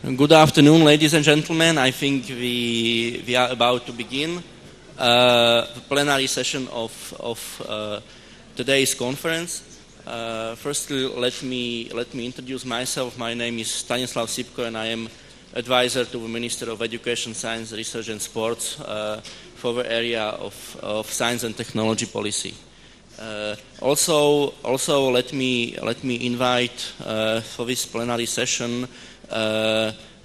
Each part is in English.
Good afternoon, ladies and gentlemen. I think we are about to begin the plenary session of today's conference. Firstly, let me introduce myself. My name is Stanislav Sipko, and I am advisor to the Minister of Education, Science, Research and Sports for the area of science and technology policy. Also, let me invite for this plenary session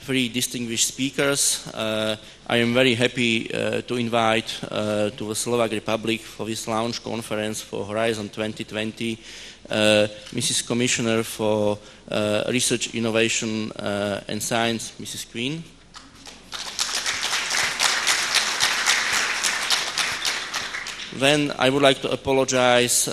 three distinguished speakers. I am very happy to invite to the Slovak Republic for this launch conference for Horizon 2020 Mrs. Commissioner for Research, Innovation and Science, Mrs. Queen. Then I would like to apologize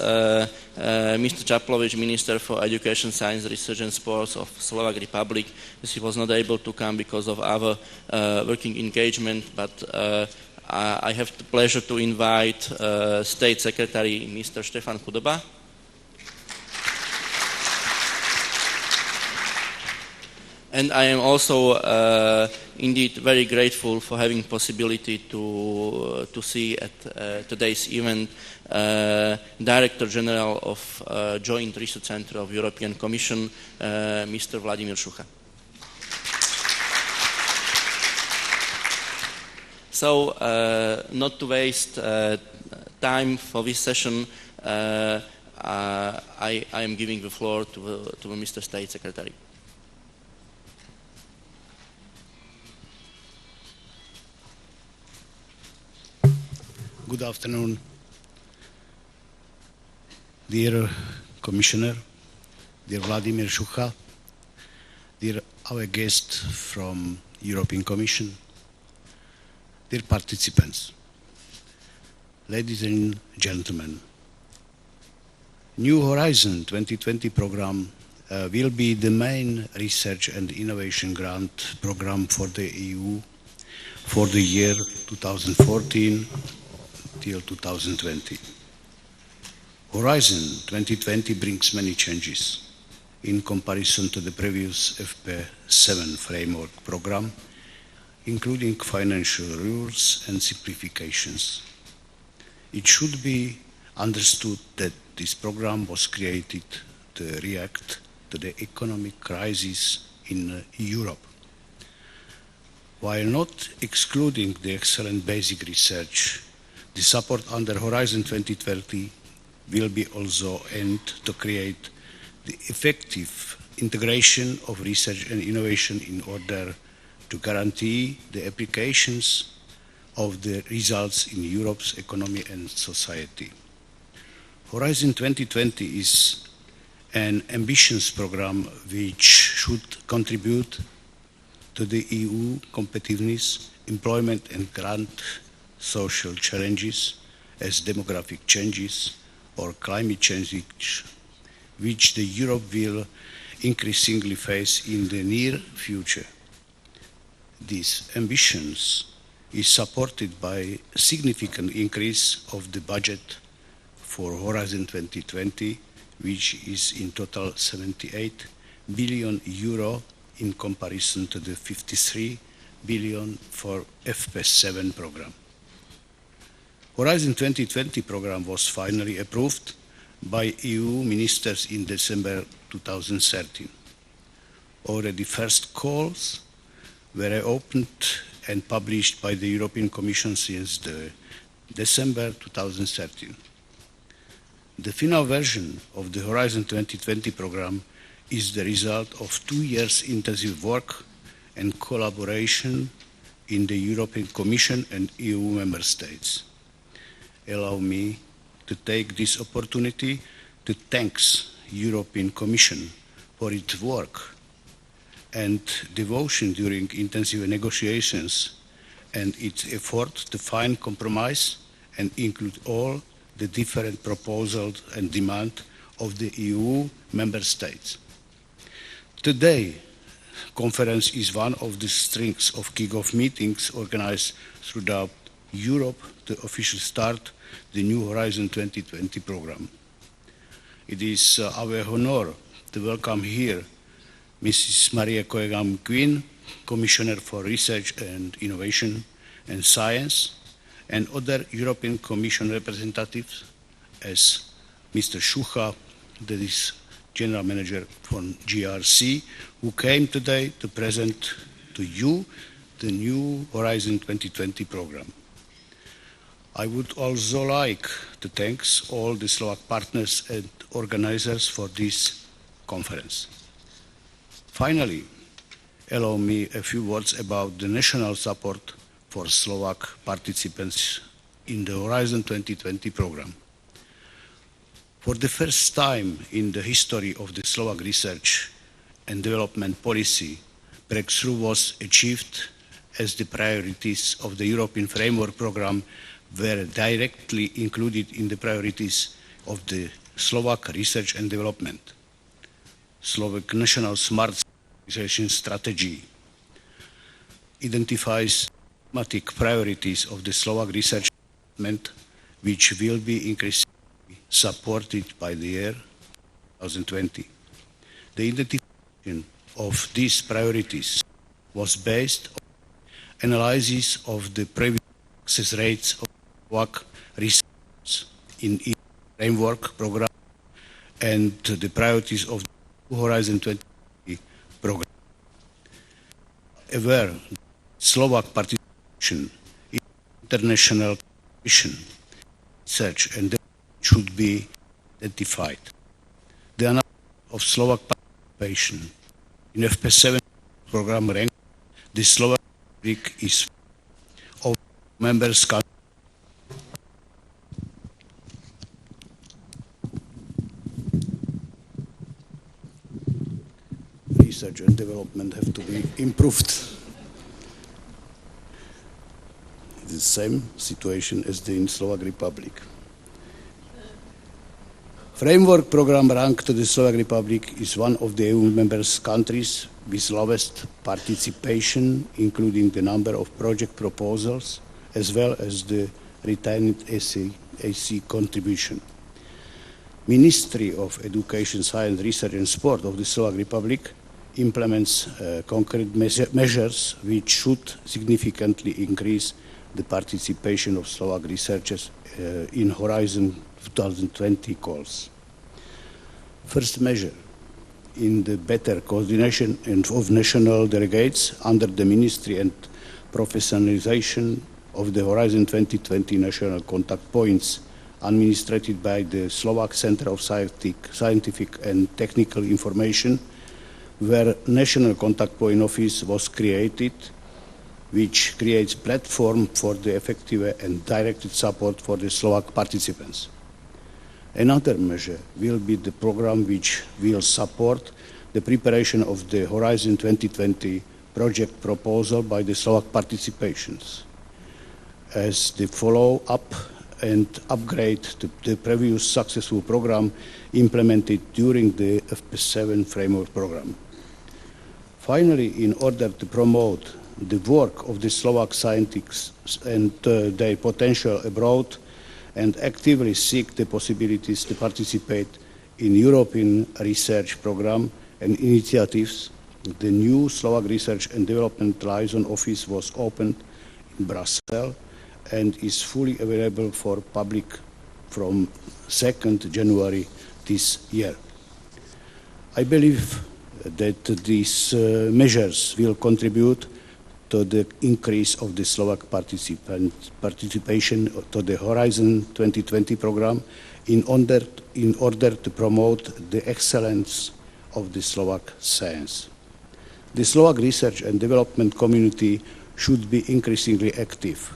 Mr. Čaplovič, Minister for Education, Science, Research and Sports of Slovak Republic, as he was not able to come because of our working engagement, but I have the pleasure to invite State Secretary Mr. Štefan Chudoba. And I am also indeed very grateful for having possibility to see at today's event Director General of Joint Research Center of European Commission, Mr. Vladimír Šucha. So, not to waste time for this session, I am giving the floor to Mr. State Secretary. Good afternoon, dear Commissioner, dear Vladimír Šucha, dear our guest from European Commission, dear participants, ladies and gentlemen. New Horizon 2020 program will be the main research and innovation grant program for the EU for the year 2014 till 2020. Horizon 2020 brings many changes in comparison to the previous FP7 framework program, including financial rules and simplifications. It should be understood that this program was created to react to the economic crisis in Europe. While not excluding the excellent basic research, the support under Horizon 2020 will be also aimed to create the effective integration of research and innovation in order to guarantee the applications of the results in Europe's economy and society. Horizon 2020 is an ambitious program which should contribute to the EU competitiveness, employment and grant social challenges as demographic changes or climate change which the Europe will increasingly face in the near future. These ambitions is supported by a significant increase of the budget for Horizon 2020, which is in total 78 billion euro in comparison to the 53 billion for FP7 program. Horizon 2020 program was finally approved by EU ministers in December 2013. Already first calls were opened and published by the European Commission since December 2013. The final version of the Horizon 2020 program is the result of 2 years intensive work and collaboration in the European Commission and EU member states. Allow me to take this opportunity to thank European Commission for its work and devotion during intensive negotiations and its effort to find compromise and include all the different proposals and demands of the EU member states. Today, conference is one of the strengths of kick-off meetings organized throughout Europe to officially start the new Horizon 2020 program. It is our honor to welcome here Mrs. Maria Koegam Quinn, Commissioner for Research and Innovation and Science, and other European Commission representatives, as Mr. Schucha, that is General Manager from GRC, who came today to present to you the new Horizon 2020 program. I would also like to thank all the Slovak partners and organizers for this conference. Finally, allow me a few words about the national support for Slovak participants in the Horizon 2020 program. For the first time in the history of the Slovak research and development policy, breakthrough was achieved as the priorities of the European Framework Program were directly included in the priorities of the Slovak research and development. Slovak National Smart Civilization Strategy identifies thematic priorities of the Slovak research and development, which will be increasingly supported by the year 2020. The identification of these priorities was based on analysis of the previous success rates of Slovak research in its framework program and the priorities of the Horizon 2020 program. Aware that Slovak participation in international competition, research and development should be identified. The analysis of Slovak participation in FP7 program ranked the Slovak Republic is of members countries. Research and development have to be improved. The same situation as the in Slovak Republic. Framework program ranked the Slovak Republic is one of the EU members countries with lowest participation, including the number of project proposals, as well as the retained AC contribution. Ministry of Education, Science, Research and Sport of the Slovak Republic implements concrete measures which should significantly increase the participation of Slovak researchers in Horizon 2020 calls. First measure, in the better coordination of national delegates under the Ministry and professionalization of the Horizon 2020 national contact points administered by the Slovak Center of Scientific and Technical Information, where National Contact Point Office was created, which creates platform for the effective and directed support for the Slovak participants. Another measure will be the program which will support the preparation of the Horizon 2020 project proposal by the Slovak participations as the follow-up and upgrade to the previous successful program implemented during the FP7 framework program. Finally, in order to promote the work of the Slovak scientists and their potential abroad, and actively seek the possibilities to participate in European research program and initiatives, the new Slovak Research and Development Liaison Office was opened in Brussels and is fully available for public from 2nd January this year. I believe that these measures will contribute to the increase of the Slovak participation to the Horizon 2020 program in order to promote the excellence of the Slovak science. The Slovak research and development community should be increasingly active.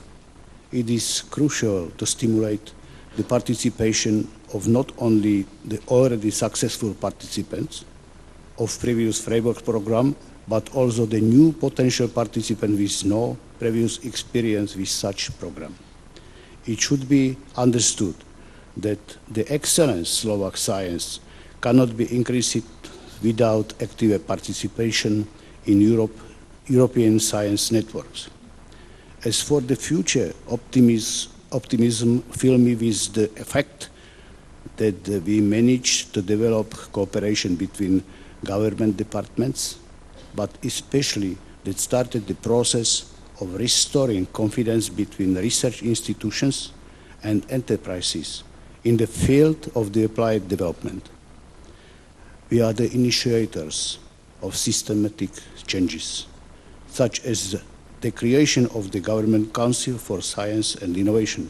It is crucial to stimulate the participation of not only the already successful participants of previous framework program, but also the new potential participant with no previous experience with such program. It should be understood that the excellence Slovak science cannot be increased without active participation in European science networks. As for the future, optimism fills me with the fact that we managed to develop cooperation between government departments, but especially that started the process of restoring confidence between research institutions and enterprises in the field of the applied development. We are the initiators of systematic changes, such as the creation of the Government Council for Science and Innovation.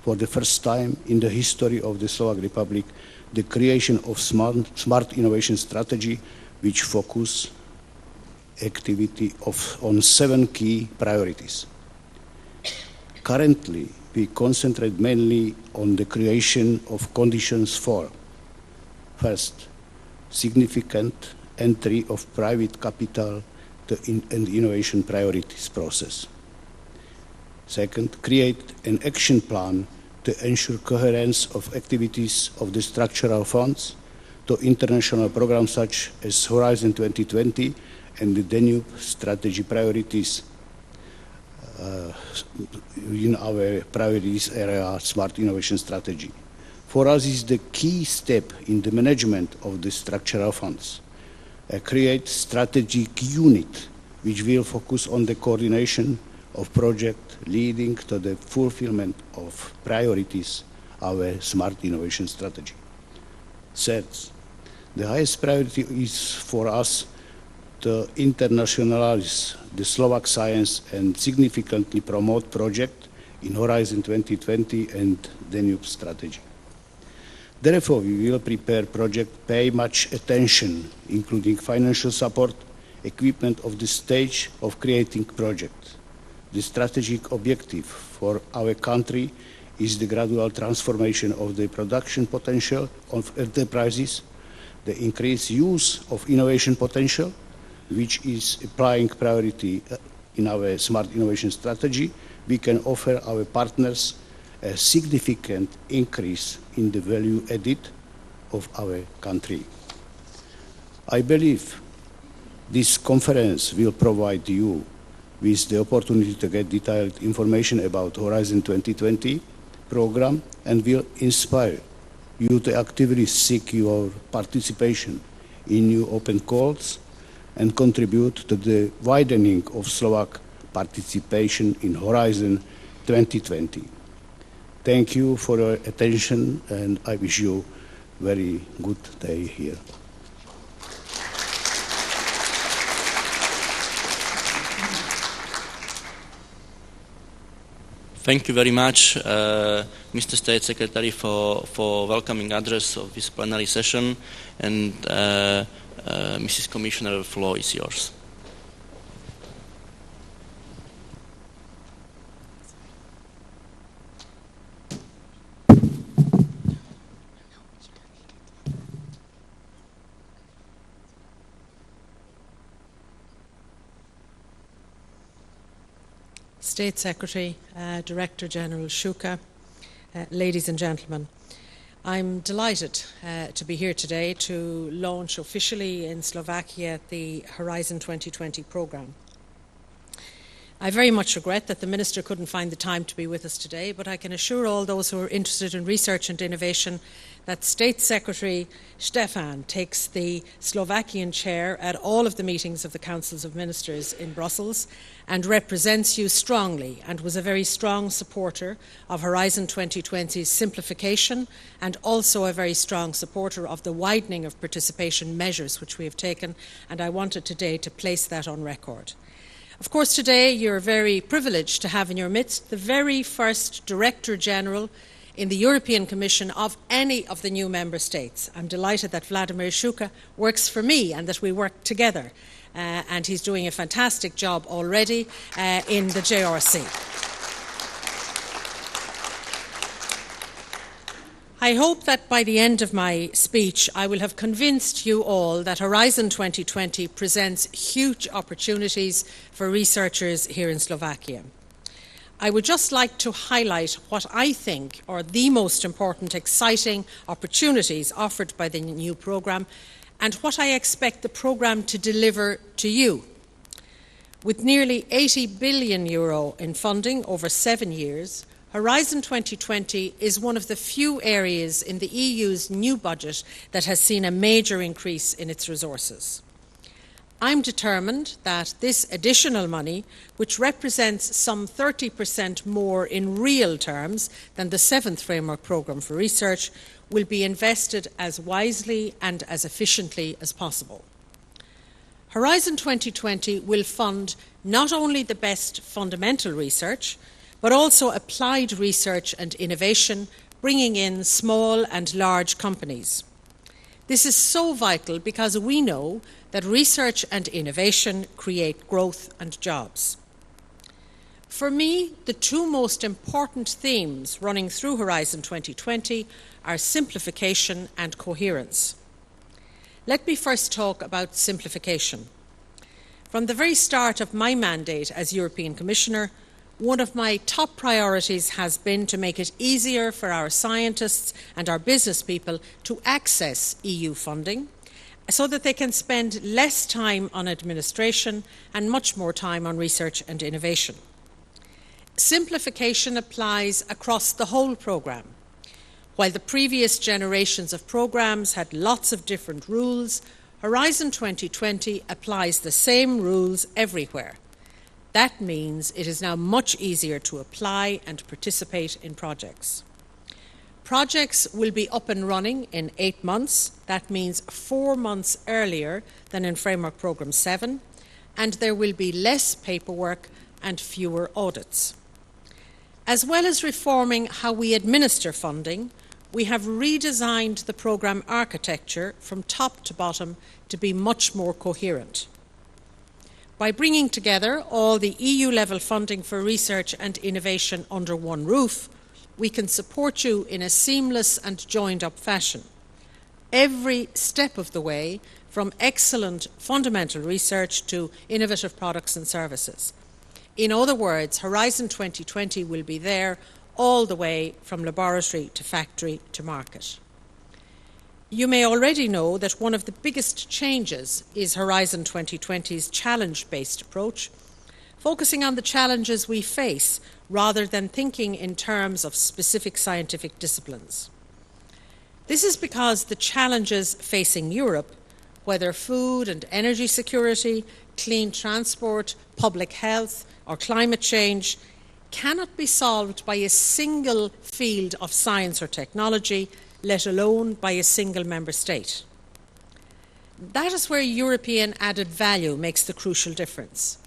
For the first time in the history of the Slovak Republic, the creation of smart innovation strategy, which focus activity on 7 key priorities. Currently, we concentrate mainly on the creation of conditions for, first, significant entry of private capital and innovation priorities process. Second, create an action plan to ensure coherence of activities of the structural funds to international programs such as Horizon 2020 and the Danube strategy priorities in our priorities area, smart innovation strategy. For us, is the key step in the management of the structural funds. Create strategic unit which will focus on the coordination of project leading to the fulfillment of priorities, our smart innovation strategy. Third, the highest priority is for us to internationalize the Slovak science and significantly promote project in Horizon 2020 and Danube strategy. Therefore, we will prepare project, pay much attention, including financial support, equipment of the stage of creating project. The strategic objective for our country is the gradual transformation of the production potential of enterprises, the increased use of innovation potential, which is applying priority in our smart innovation strategy. We can offer our partners a significant increase in the value added of our country. I believe this conference will provide you with the opportunity to get detailed information about Horizon 2020 program and will inspire you to actively seek your participation in new open calls and contribute to the widening of Slovak participation in Horizon 2020. Thank you for your attention, and I wish you a very good day here. Thank you very much, Mr. State Secretary, for welcoming address of this plenary session, and Mrs. Commissioner, the floor is yours. State Secretary, Director General Shuka, ladies and gentlemen. I'm delighted to be here today to launch officially in Slovakia the Horizon 2020 programme. I very much regret that the Minister couldn't find the time to be with us today, but I can assure all those who are interested in research and innovation that State Secretary Stefan takes the Slovakian chair at all of the meetings of the Councils of Ministers in Brussels and represents you strongly and was a very strong supporter of Horizon 2020's simplification and also a very strong supporter of the widening of participation measures which we have taken, and I wanted today to place that on record. Of course, today you're very privileged to have in your midst the very first Director General in the European Commission of any of the new member states. I'm delighted that Vladimir Shuka works for me and that we work together, and he's doing a fantastic job already in the JRC. I hope that by the end of my speech I will have convinced you all that Horizon 2020 presents huge opportunities for researchers here in Slovakia. I would just like to highlight what I think are the most important exciting opportunities offered by the new programme and what I expect the programme to deliver to you. With nearly €80 billion in funding over 7 years, Horizon 2020 is one of the few areas in the EU's new budget that has seen a major increase in its resources. I'm determined that this additional money, which represents some 30% more in real terms than the 7th Framework Programme for Research, will be invested as wisely and as efficiently as possible. Horizon 2020 will fund not only the best fundamental research, but also applied research and innovation, bringing in small and large companies. This is so vital because we know that research and innovation create growth and jobs. For me, the two most important themes running through Horizon 2020 are simplification and coherence. Let me first talk about simplification. From the very start of my mandate as European Commissioner, one of my top priorities has been to make it easier for our scientists and our business people to access EU funding so that they can spend less time on administration and much more time on research and innovation. Simplification applies across the whole programme. While the previous generations of programmes had lots of different rules, Horizon 2020 applies the same rules everywhere. That means it is now much easier to apply and participate in projects. Projects will be up and running in 8 months. That means 4 months earlier than in Framework Programme 7, and there will be less paperwork and fewer audits. As well as reforming how we administer funding, we have redesigned the programme architecture from top to bottom to be much more coherent. By bringing together all the EU-level funding for research and innovation under one roof, we can support you in a seamless and joined-up fashion. Every step of the way, from excellent fundamental research to innovative products and services. In other words, Horizon 2020 will be there all the way from laboratory to factory to market. You may already know that one of the biggest changes is Horizon 2020's challenge-based approach, focusing on the challenges we face rather than thinking in terms of specific scientific disciplines. This is because the challenges facing Europe, whether food and energy security, clean transport, public health, or climate change, cannot be solved by a single field of science or technology, let alone by a single member state. That is where European added value makes the crucial difference,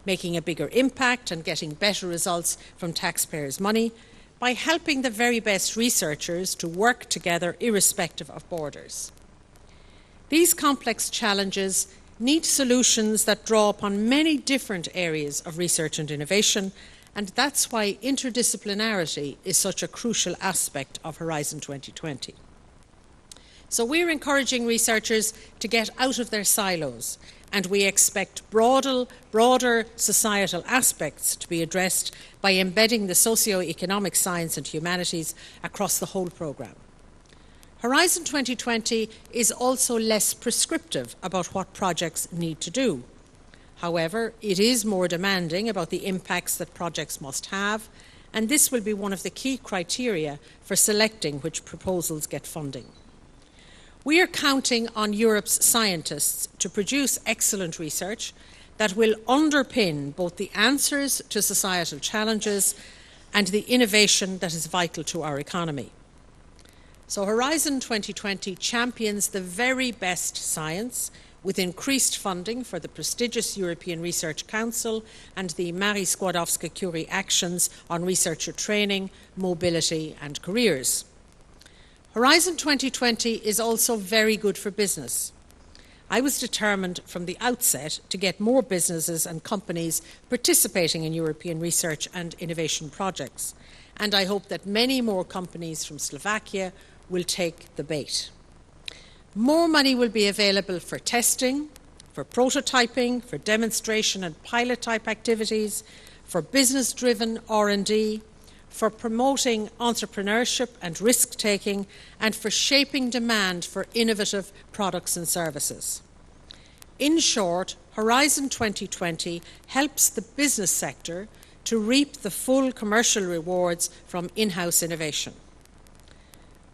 making a bigger impact and getting better results from taxpayers' money by helping the very best researchers to work together irrespective of borders. These complex challenges need solutions that draw upon many different areas of research and innovation, and that's why interdisciplinarity is such a crucial aspect of Horizon 2020. So we're encouraging researchers to get out of their silos, and we expect broader societal aspects to be addressed by embedding the socio-economic science and humanities across the whole programme. Horizon 2020 is also less prescriptive about what projects need to do. However, it is more demanding about the impacts that projects must have, and this will be one of the key criteria for selecting which proposals get funding. We are counting on Europe's scientists to produce excellent research that will underpin both the answers to societal challenges and the innovation that is vital to our economy. So Horizon 2020 champions the very best science with increased funding for the prestigious European Research Council and the Marie Skłodowska-Curie actions on researcher training, mobility and careers. Horizon 2020 is also very good for business. I was determined from the outset to get more businesses and companies participating in European research and innovation projects, and I hope that many more companies from Slovakia will take the bait. More money will be available for testing, for prototyping, for demonstration and pilot-type activities, for business-driven R&D, for promoting entrepreneurship and risk-taking, and for shaping demand for innovative products and services. In short, Horizon 2020 helps the business sector to reap the full commercial rewards from in-house innovation.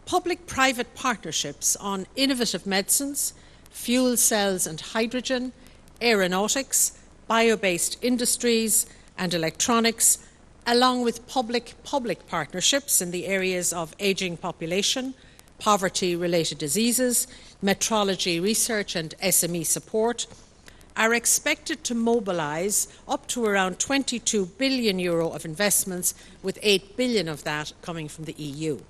Public-private partnerships on innovative medicines, fuel cells and hydrogen, aeronautics, bio-based industries and electronics, along with public-public partnerships in the areas of ageing population, poverty-related diseases, metrology research and SME support, are expected to mobilise up to around €22 billion of investments, with €8 billion of that coming from the EU.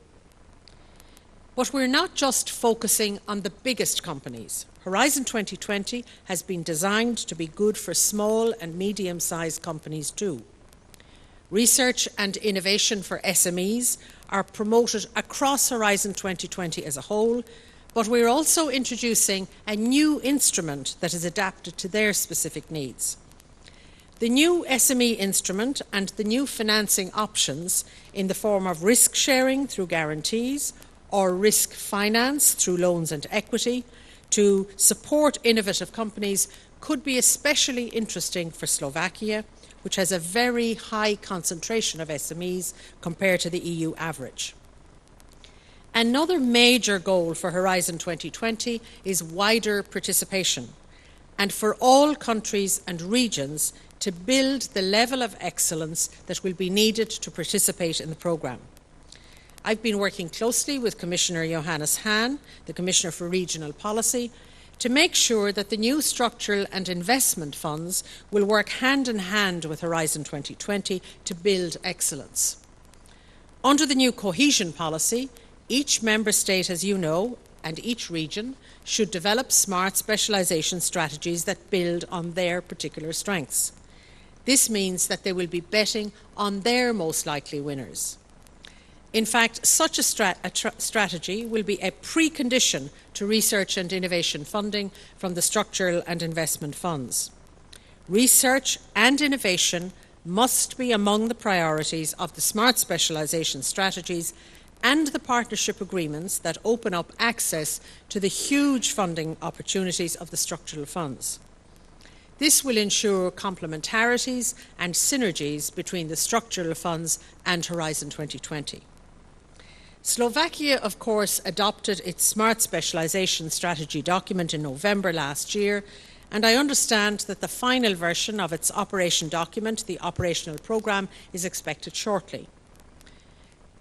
But we're not just focusing on the biggest companies. Horizon 2020 has been designed to be good for small and medium-sized companies too. Research and innovation for SMEs are promoted across Horizon 2020 as a whole, but we're also introducing a new instrument that is adapted to their specific needs. The new SME instrument and the new financing options in the form of risk sharing through guarantees or risk finance through loans and equity to support innovative companies could be especially interesting for Slovakia, which has a very high concentration of SMEs compared to the EU average. Another major goal for Horizon 2020 is wider participation, and for all countries and regions to build the level of excellence that will be needed to participate in the programme. I've been working closely with Commissioner Johannes Hahn, the Commissioner for Regional Policy, to make sure that the new structural and investment funds will work hand in hand with Horizon 2020 to build excellence. Under the new cohesion policy, each member state, as you know, and each region should develop smart specialisation strategies that build on their particular strengths. This means that they will be betting on their most likely winners. In fact, such a strategy will be a precondition to research and innovation funding from the structural and investment funds. Research and innovation must be among the priorities of the smart specialisation strategies and the partnership agreements that open up access to the huge funding opportunities of the structural funds. This will ensure complementarities and synergies between the structural funds and Horizon 2020. Slovakia, of course, adopted its Smart Specialisation Strategy document in November last year, and I understand that the final version of its operation document, the operational programme, is expected shortly.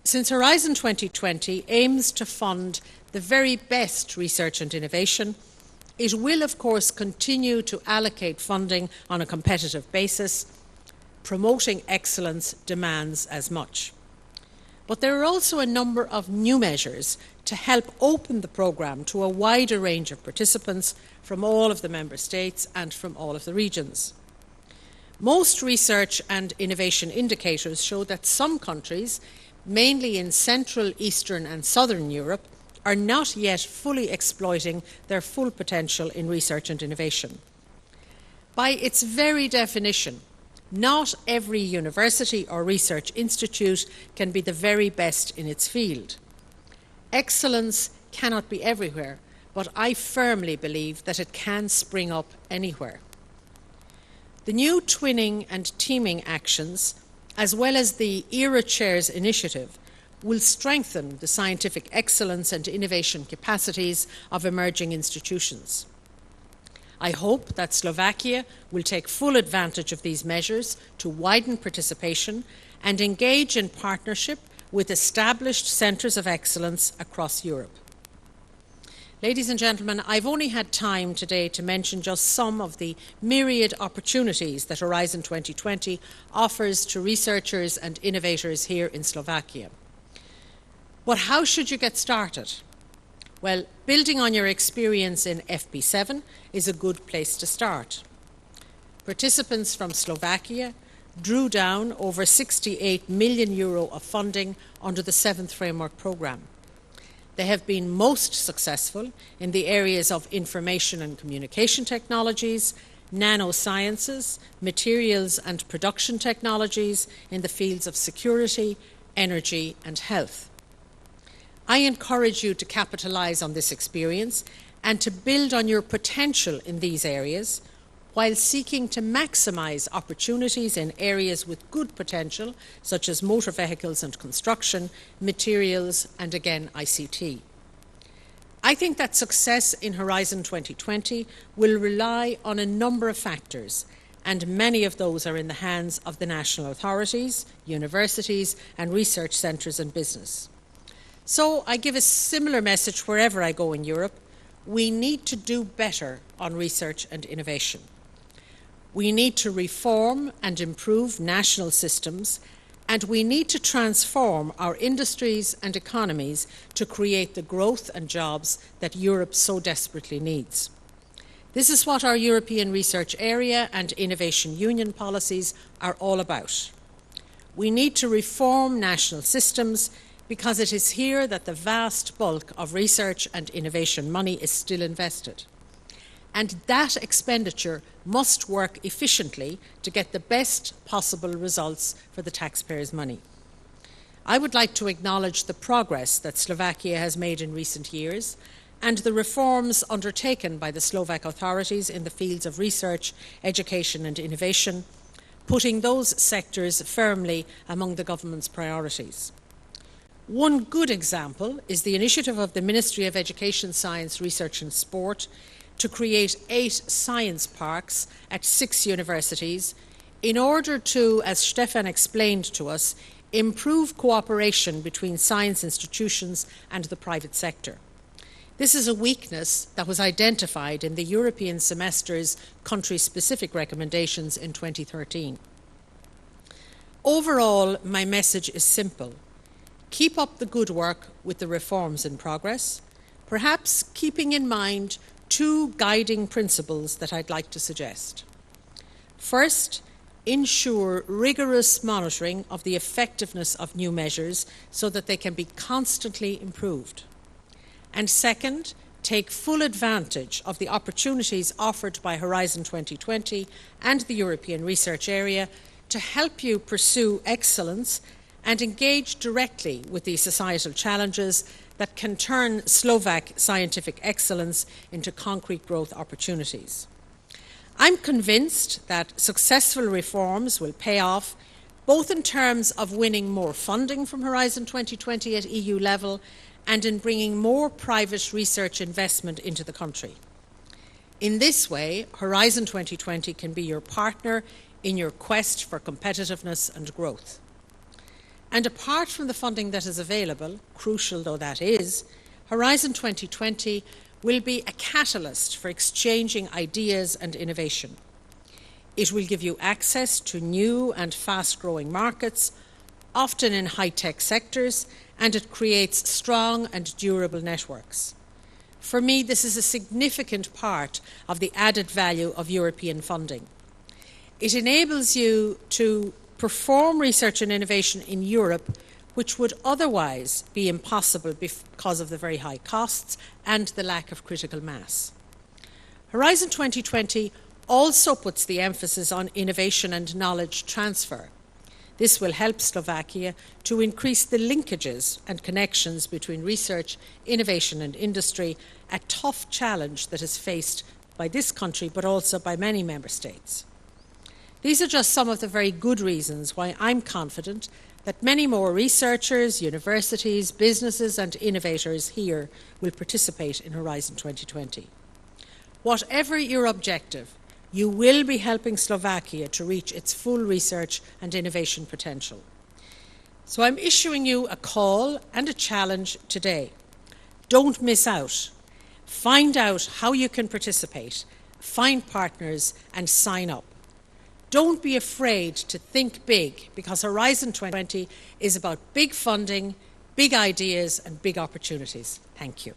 Since Horizon 2020 aims to fund the very best research and innovation, it will, of course, continue to allocate funding on a competitive basis. Promoting excellence demands as much. But there are also a number of new measures to help open the programme to a wider range of participants from all of the member states and from all of the regions. Most research and innovation indicators show that some countries, mainly in Central, Eastern and Southern Europe, are not yet fully exploiting their full potential in research and innovation. By its very definition, not every university or research institute can be the very best in its field. Excellence cannot be everywhere, but I firmly believe that it can spring up anywhere. The new twinning and teaming actions, as well as the ERA Chairs initiative, will strengthen the scientific excellence and innovation capacities of emerging institutions. I hope that Slovakia will take full advantage of these measures to widen participation and engage in partnership with established centres of excellence across Europe. Ladies and gentlemen, I've only had time today to mention just some of the myriad opportunities that Horizon 2020 offers to researchers and innovators here in Slovakia. But how should you get started? Well, building on your experience in FP7 is a good place to start. Participants from Slovakia drew down over €68 million of funding under the 7th Framework Programme. They have been most successful in the areas of information and communication technologies, nanosciences, materials and production technologies in the fields of security, energy and health. I encourage you to capitalise on this experience and to build on your potential in these areas while seeking to maximise opportunities in areas with good potential, such as motor vehicles and construction, materials and again ICT. I think that success in Horizon 2020 will rely on a number of factors, and many of those are in the hands of the national authorities, universities and research centres and business. So I give a similar message wherever I go in Europe. We need to do better on research and innovation. We need to reform and improve national systems, and we need to transform our industries and economies to create the growth and jobs that Europe so desperately needs. This is what our European Research Area and Innovation Union policies are all about. We need to reform national systems because it is here that the vast bulk of research and innovation money is still invested. And that expenditure must work efficiently to get the best possible results for the taxpayers' money. I would like to acknowledge the progress that Slovakia has made in recent years and the reforms undertaken by the Slovak authorities in the fields of research, education and innovation, putting those sectors firmly among the government's priorities. One good example is the initiative of the Ministry of Education, Science, Research and Sport to create 8 science parks at 6 universities in order to, as Stefan explained to us, improve cooperation between science institutions and the private sector. This is a weakness that was identified in the European semester's country-specific recommendations in 2013. Overall, my message is simple. Keep up the good work with the reforms in progress, perhaps keeping in mind 2 guiding principles that I'd like to suggest. First, ensure rigorous monitoring of the effectiveness of new measures so that they can be constantly improved. And second, take full advantage of the opportunities offered by Horizon 2020 and the European Research Area to help you pursue excellence and engage directly with the societal challenges that can turn Slovak scientific excellence into concrete growth opportunities. I'm convinced that successful reforms will pay off both in terms of winning more funding from Horizon 2020 at EU level and in bringing more private research investment into the country. In this way, Horizon 2020 can be your partner in your quest for competitiveness and growth. And apart from the funding that is available, crucial though that is, Horizon 2020 will be a catalyst for exchanging ideas and innovation. It will give you access to new and fast-growing markets, often in high-tech sectors, and it creates strong and durable networks. For me, this is a significant part of the added value of European funding. It enables you to perform research and innovation in Europe which would otherwise be impossible because of the very high costs and the lack of critical mass. Horizon 2020 also puts the emphasis on innovation and knowledge transfer. This will help Slovakia to increase the linkages and connections between research, innovation and industry, a tough challenge that is faced by this country but also by many member states. These are just some of the very good reasons why I'm confident that many more researchers, universities, businesses and innovators here will participate in Horizon 2020. Whatever your objective, you will be helping Slovakia to reach its full research and innovation potential. So I'm issuing you a call and a challenge today. Don't miss out. Find out how you can participate, find partners and sign up. Don't be afraid to think big, because Horizon 2020 is about big funding, big ideas and big opportunities. Thank you.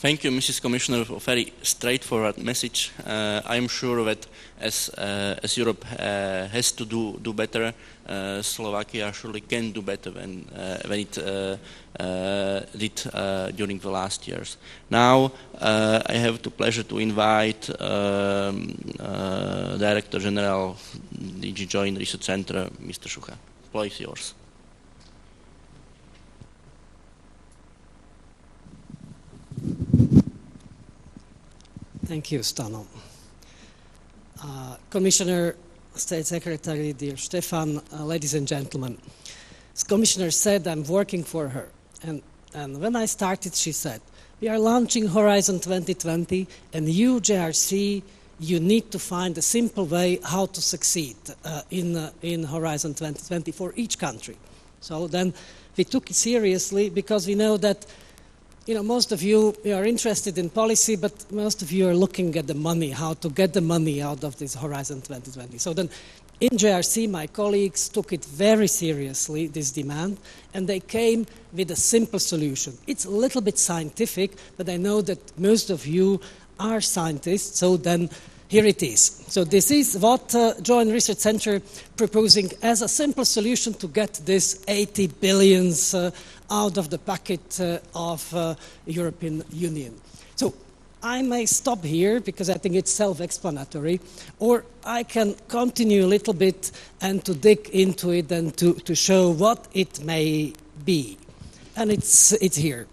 Thank you, Mrs. Commissioner, for a very straightforward message. I am sure that as Europe has to do better, Slovakia surely can do better than it did during the last years. Now, I have the pleasure to invite Director General DG Joint Research Center, Mr. Šucha. The floor is yours. Thank you, Stano. Commissioner, State Secretary, dear Stefan, ladies and gentlemen. As Commissioner said, I'm working for her. And when I started, she said, we are launching Horizon 2020, and you, JRC, you need to find a simple way how to succeed in Horizon 2020 for each country. So then we took it seriously because we know that most of you are interested in policy, but most of you are looking at the money, how to get the money out of this Horizon 2020. So then in JRC, my colleagues took it very seriously, this demand, and they came with a simple solution. It's a little bit scientific, but I know that most of you are scientists, so then here it is. So this is what Joint Research Center proposing as a simple solution to get this 80 billions out of the packet of European Union. So I may stop here because I think it's self-explanatory, or I can continue a little bit and to dig into it and to show what it may be. And it's here.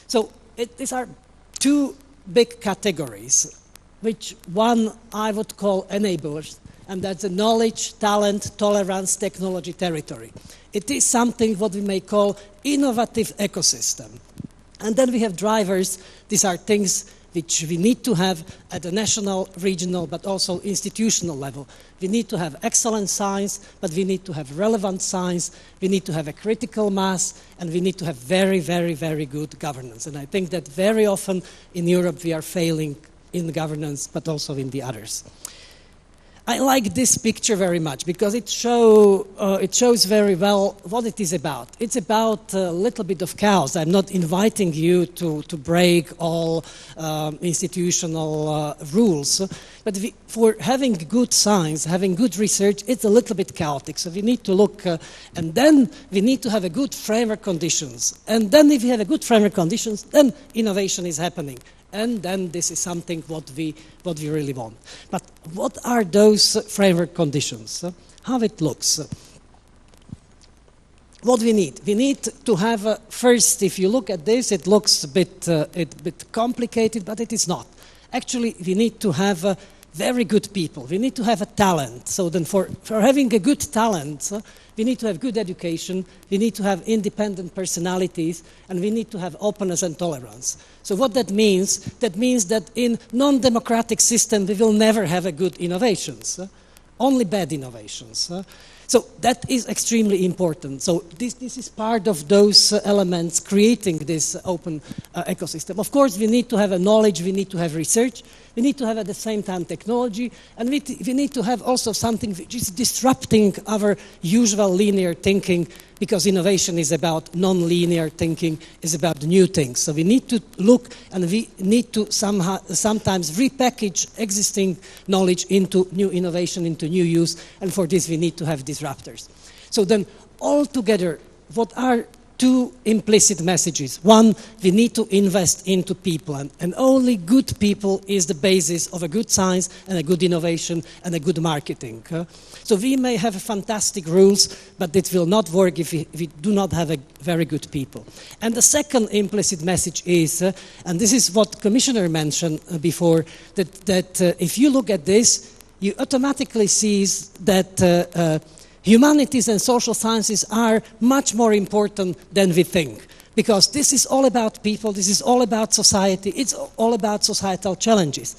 So these are two big categories, which one I would call enablers, and that's the knowledge, talent, tolerance, technology, territory. It is something what we may call innovative ecosystem. And then we have drivers. These are things which we need to have at the national, regional, but also institutional level. We need to have excellent science, but we need to have relevant science. We need to have a critical mass, and we need to have very, very, very good governance. And I think that very often in Europe we are failing in governance, but also in the others. I like this picture very much because it shows very well what it is about. It's about a little bit of chaos. I'm not inviting you to break all institutional rules, but for having good science, having good research, it's a little bit chaotic. So we need to look, and then we need to have a good framework conditions. And then if we have a good framework conditions, then innovation is happening. And then this is something what we really want. But what are those framework conditions? How it looks? What we need? We need to have, first, if you look at this, it looks a bit complicated, but it is not. Actually, we need to have very good people. We need to have a talent. So then for having a good talent, we need to have good education, we need to have independent personalities, and we need to have openness and tolerance. So what that means that in non-democratic system we will never have a good innovations, only bad innovations. So that is extremely important. So this is part of those elements creating this open ecosystem. Of course, we need to have a knowledge, we need to have research, we need to have at the same time technology, and we need to have also something which is disrupting our usual linear thinking, because innovation is about non-linear thinking, is about new things. So we need to look, and we need to sometimes repackage existing knowledge into new innovation, into new use, and for this we need to have disruptors. So then altogether, what are two implicit messages? One, we need to invest into people, and only good people is the basis of a good science and a good innovation and a good marketing. So we may have fantastic rules, but it will not work if we do not have a very good people. And the second implicit message is, and this is what Commissioner mentioned before, that if you look at this, you automatically see that humanities and social sciences are much more important than we think, because this is all about people, this is all about society, it's all about societal challenges.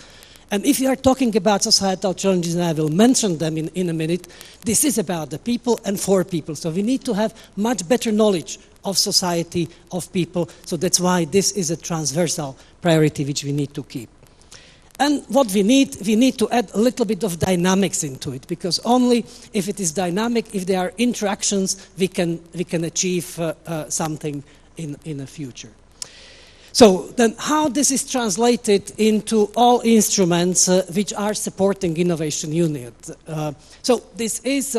And if you are talking about societal challenges, and I will mention them in a minute, this is about the people and for people. So we need to have much better knowledge of society, of people. So that's why this is a transversal priority which we need to keep. And what we need to add a little bit of dynamics into it, because only if it is dynamic, if there are interactions, we can achieve something in the future. So then how this is translated into all instruments which are supporting Innovation Unit. So this is,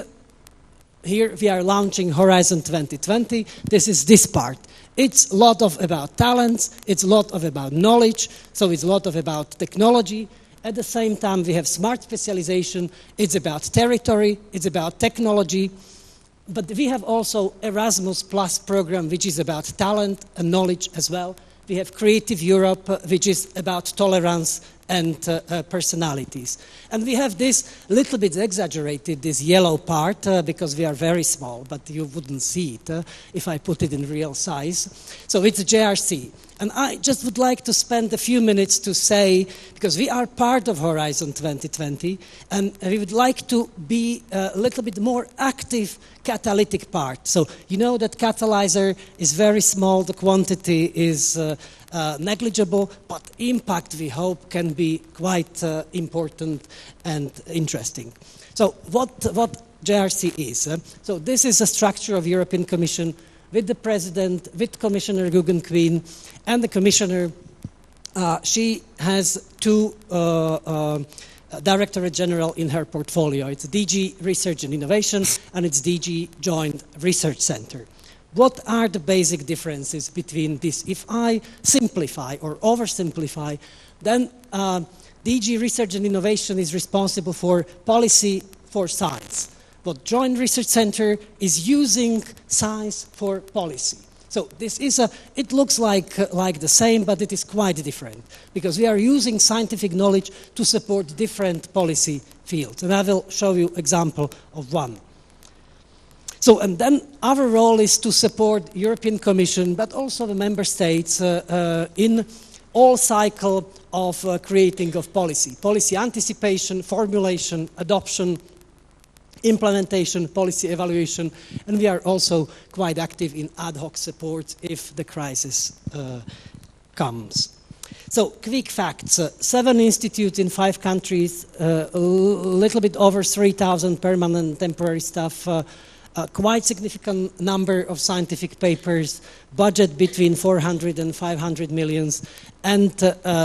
here we are launching Horizon 2020. This is this part. It's a lot about talents, it's a lot about knowledge, so it's a lot about technology. At the same time, we have smart specialization, it's about territory, it's about technology. But we have also Erasmus Plus program, which is about talent and knowledge as well. We have Creative Europe, which is about tolerance and personalities. And we have this little bit exaggerated, this yellow part, because we are very small, but you wouldn't see it if I put it in real size. So it's a JRC. And I just would like to spend a few minutes to say, because we are part of Horizon 2020, and we would like to be a little bit more active catalytic part. So you know that catalyzer is very small, the quantity is negligible, but impact, we hope, can be quite important and interesting. So what JRC is? So this is a structure of European Commission with the President, with Commissioner Guggenqueen, and the Commissioner. She has two Directorate General in her portfolio. It's DG Research and Innovation, and it's DG Joint Research Center. What are the basic differences between this? If I simplify or oversimplify, then DG Research and Innovation is responsible for policy for science. But Joint Research Center is using science for policy. So this is it looks like the same, but it is quite different, because we are using scientific knowledge to support different policy fields. And I will show you example of one. So, and then our role is to support European Commission, but also the member states in all cycle of creating of policy. Policy anticipation, formulation, adoption, implementation, policy evaluation, and we are also quite active in ad hoc support if the crisis comes. So, quick facts. 7 institutes in 5 countries, a little bit over 3,000 permanent temporary staff, a quite significant number of scientific papers, budget between 400 and 500 millions, and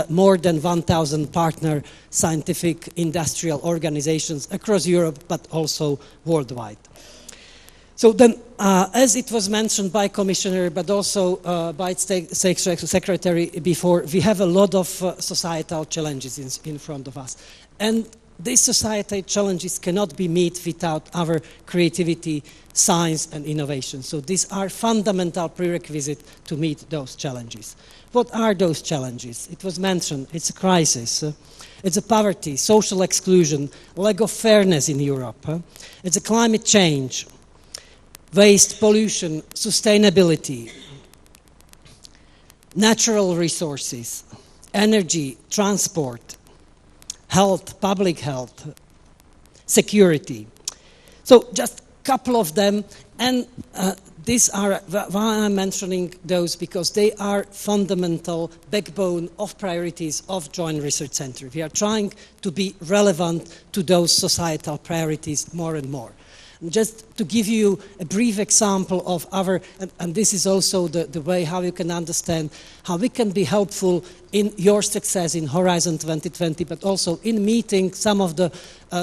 more than 1,000 partner scientific industrial organizations across Europe, but also worldwide. So then, as it was mentioned by Commissioner, but also by State Secretary before, we have a lot of societal challenges in front of us. And these societal challenges cannot be met without our creativity, science and innovation. So these are fundamental prerequisites to meet those challenges. What are those challenges? It was mentioned, it's a crisis. It's a poverty, social exclusion, lack of fairness in Europe. It's a climate change, waste, pollution, sustainability, natural resources, energy, transport, health, public health, security. So just a couple of them, and these are, why I'm mentioning those, because they are fundamental backbone of priorities of Joint Research Center. We are trying to be relevant to those societal priorities more and more. Just to give you a brief example of our, and this is also the way how you can understand how we can be helpful in your success in Horizon 2020, but also in meeting some of the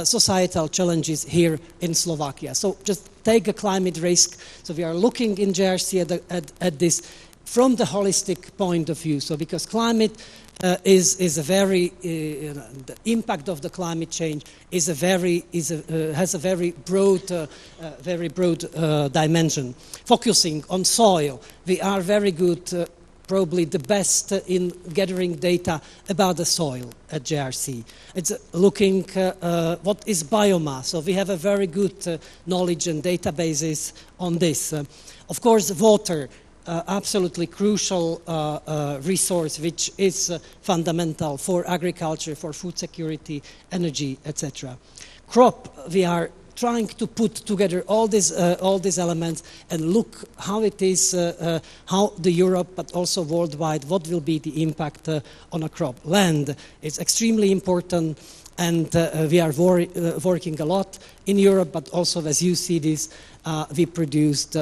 societal challenges here in Slovakia. So just take a climate risk. So we are looking in JRC at this from the holistic point of view. So because climate is a very the impact of the climate change is a very has a very broad dimension. Focusing on soil, we are very good, probably the best in gathering data about the soil at JRC. It's looking what is biomass. So we have a very good knowledge and databases on this. Of course, water. Absolutely crucial resource, which is fundamental for agriculture, for food security, energy, etc. Crop, we are trying to put together all these elements and look how it is, how the Europe, but also worldwide, what will be the impact on a crop. Land is extremely important, and we are working a lot in Europe, but also as you see this, we produced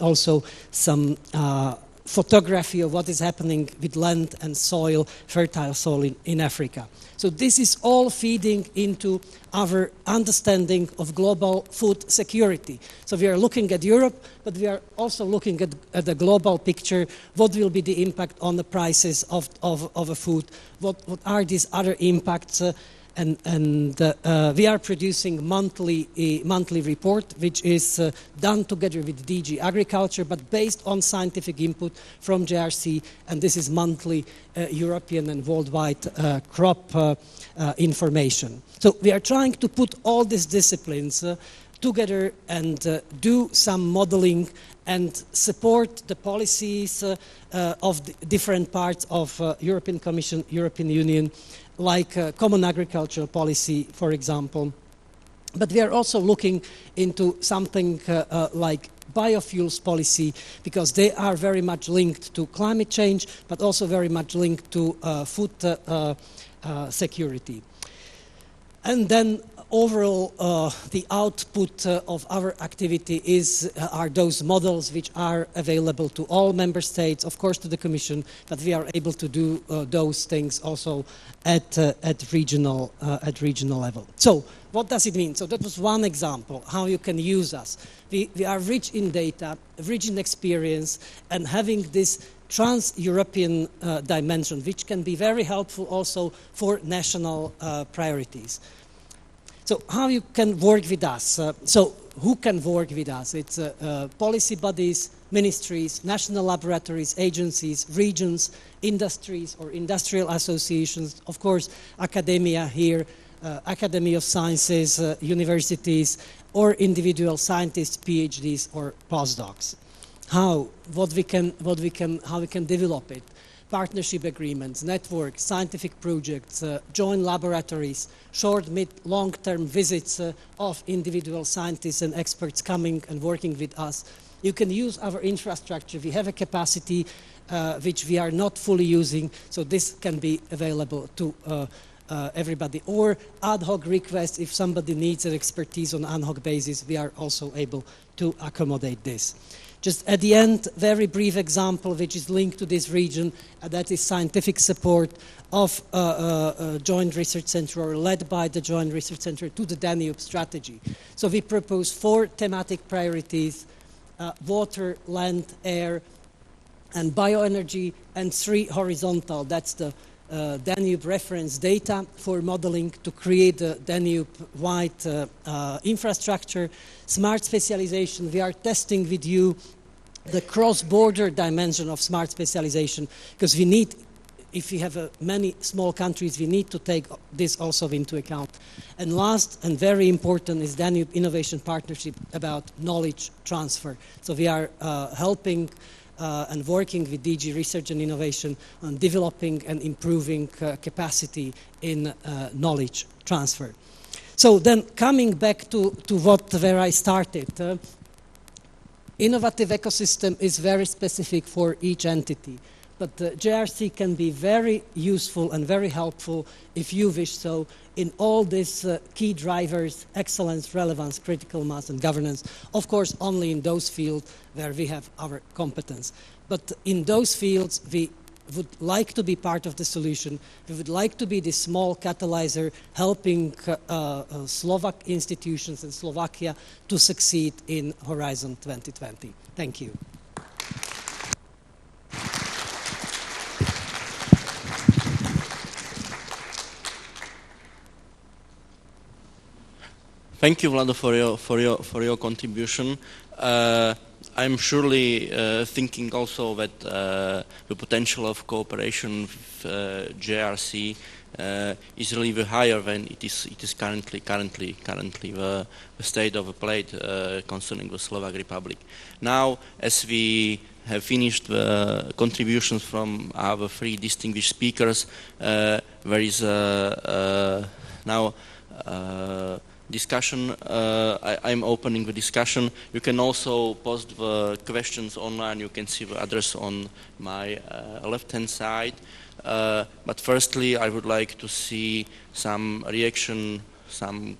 also some photography of what is happening with land and soil, fertile soil in Africa. So this is all feeding into our understanding of global food security. So we are looking at Europe, but we are also looking at the global picture. What will be the impact on the prices of a food? What are these other impacts? we are producing a monthly report, which is done together with DG Agriculture, but based on scientific input from JRC, and this is monthly European and worldwide crop information. So we are trying to put all these disciplines together and do some modeling and support the policies of the different parts of European Commission, European Union, like common agricultural policy, for example. But we are also looking into something like biofuels policy, because they are very much linked to climate change, but also very much linked to food security. And then overall, the output of our activity are those models which are available to all member states, of course to the Commission, but we are able to do those things also at regional level. So what does it mean? So that was one example, how you can use us. We are rich in data, rich in experience, and having this trans-European dimension, which can be very helpful also for national priorities. So how you can work with us? So who can work with us? It's policy bodies, ministries, national laboratories, agencies, regions, industries or industrial associations, of course, academia here, Academy of Sciences, universities, or individual scientists, PhDs or postdocs. How we can develop it? Partnership agreements, networks, scientific projects, joint laboratories, short, mid, long-term visits of individual scientists and experts coming and working with us. You can use our infrastructure. We have a capacity which we are not fully using, so this can be available to everybody. Or ad hoc requests, if somebody needs an expertise on an ad hoc basis, we are also able to accommodate this. Just at the end, very brief example which is linked to this region, that is scientific support of a joint research center or led by the joint research center to the Danube strategy. So we propose 4 thematic priorities, water, land, air, and bioenergy, and 3 horizontal, that's the Danube reference data for modeling to create a Danube-wide infrastructure. Smart specialization, we are testing with you the cross-border dimension of smart specialization, because we need, if we have many small countries, we need to take this also into account. And last and very important is Danube Innovation Partnership about knowledge transfer. So we are helping and working with DG Research and Innovation on developing and improving capacity in knowledge transfer. So then coming back to where I started, innovative ecosystem is very specific for each entity, but the JRC can be very useful and very helpful, if you wish so, in all these key drivers: excellence, relevance, critical mass, and governance. Of course, only in those fields where we have our competence. But in those fields, we would like to be part of the solution. We would like to be the small catalyzer helping Slovak institutions in Slovakia to succeed in Horizon 2020. Thank you. Thank you, Vlado, for your contribution. I'm surely thinking also that the potential of cooperation with JRC is really higher than it is currently the state of the plate concerning the Slovak Republic. Now, as we have finished the contributions from our 3 distinguished speakers, there is now discussion. I'm opening the discussion. You can also post the questions online. You can see the address on my left-hand side. But firstly, I would like to see some reaction, some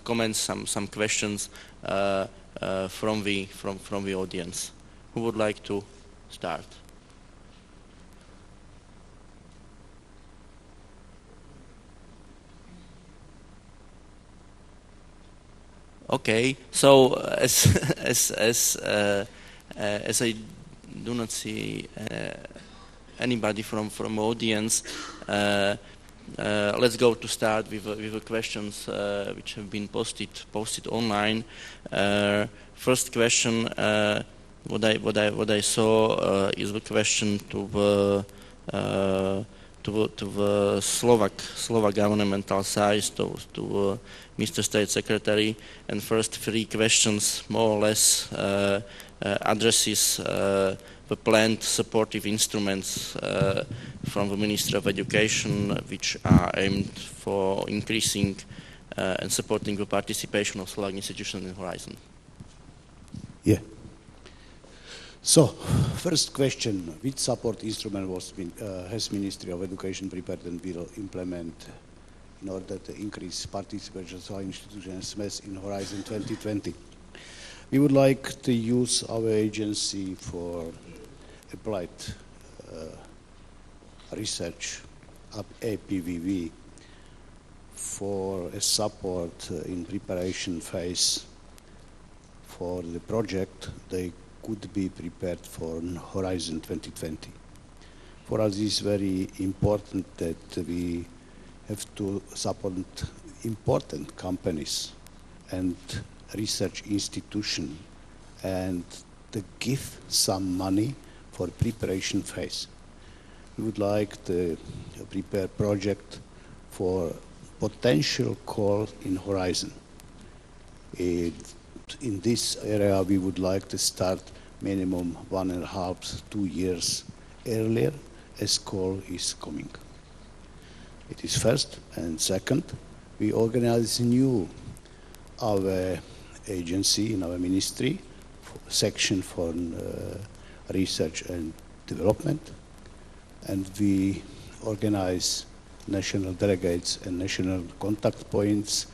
comments, some questions from the audience. Who would like to start? Okay, so as I do not see anybody from audience, let's go to start with the questions which have been posted online. First question, what I saw is the question to the Slovak governmental side, to Mr. State Secretary, and first three questions more or less addresses the planned supportive instruments from the Ministry of Education, which are aimed for increasing and supporting the participation of Slovak institutions in Horizon. Yeah. So, first question: which support instrument has Ministry of Education prepared and will implement in order to increase participation of our institutions in Horizon 2020? We would like to use our agency for applied research, APVV, for a support in preparation phase for the project. They could be prepared for Horizon 2020. For us, it is very important that we have to support important companies and research institutions and to give some money for preparation phase. We would like to prepare project for potential call in Horizon. In this area, we would like to start minimum 1.5 to 2 years earlier as call is coming. It is first, and second, we organize our agency in our ministry section for research and development, and we organize national delegates and national contact points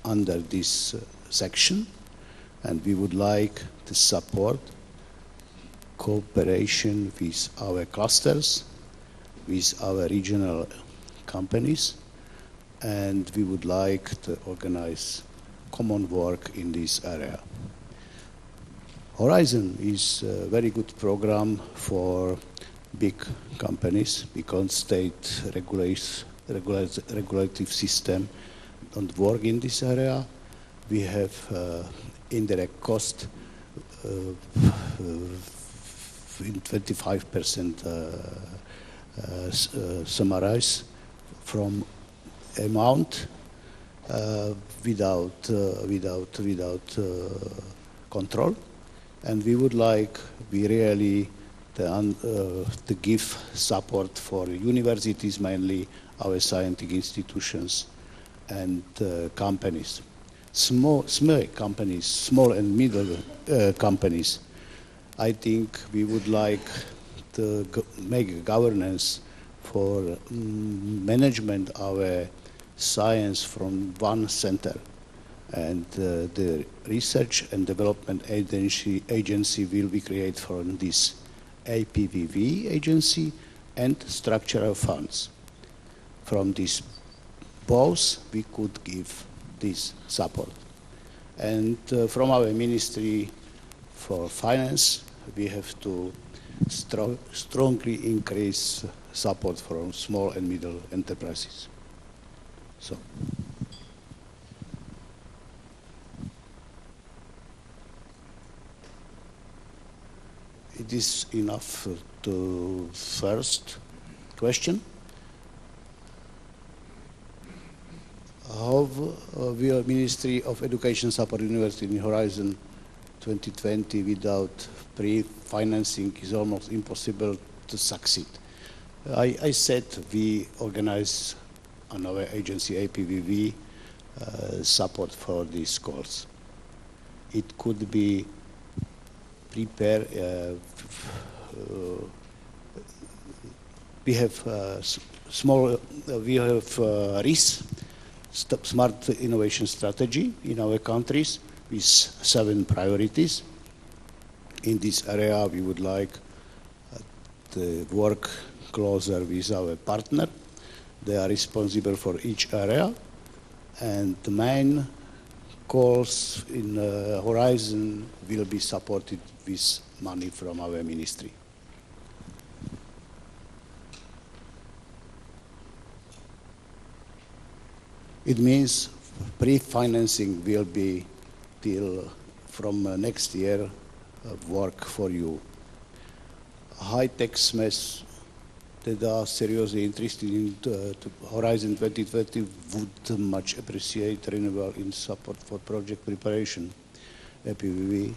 under this section, and we would like to support cooperation with our clusters, with our regional companies, and we would like to organize common work in this area. Horizon is a very good program for big companies because state regulative system don't work in this area. We have indirect cost in 25% summarize from amount without control, and we would like really to give support for universities, mainly our scientific institutions and companies. Small companies, small and middle companies, I think we would like to make a governance for management our science from one center, and the research and development agency will be created from this APVV agency and structural funds. From this both we could give this support. And from our Ministry for Finance, we have to strongly increase support from small and middle enterprises. So. It is enough to first question. How will Ministry of Education support university in Horizon 2020 without pre-financing is almost impossible to succeed. I said we organize on our agency APVV support for these calls. It could be prepare. We have RIS, Smart Innovation Strategy in our countries with 7 priorities. In this area, we would like to work closer with our partner. They are responsible for each area, and the main calls in Horizon will be supported with money from our ministry. It means pre-financing will be till from next year work for you. High-tech SMEs that are seriously interested in Horizon 2020 would much appreciate renewal in support for project preparation, APVV.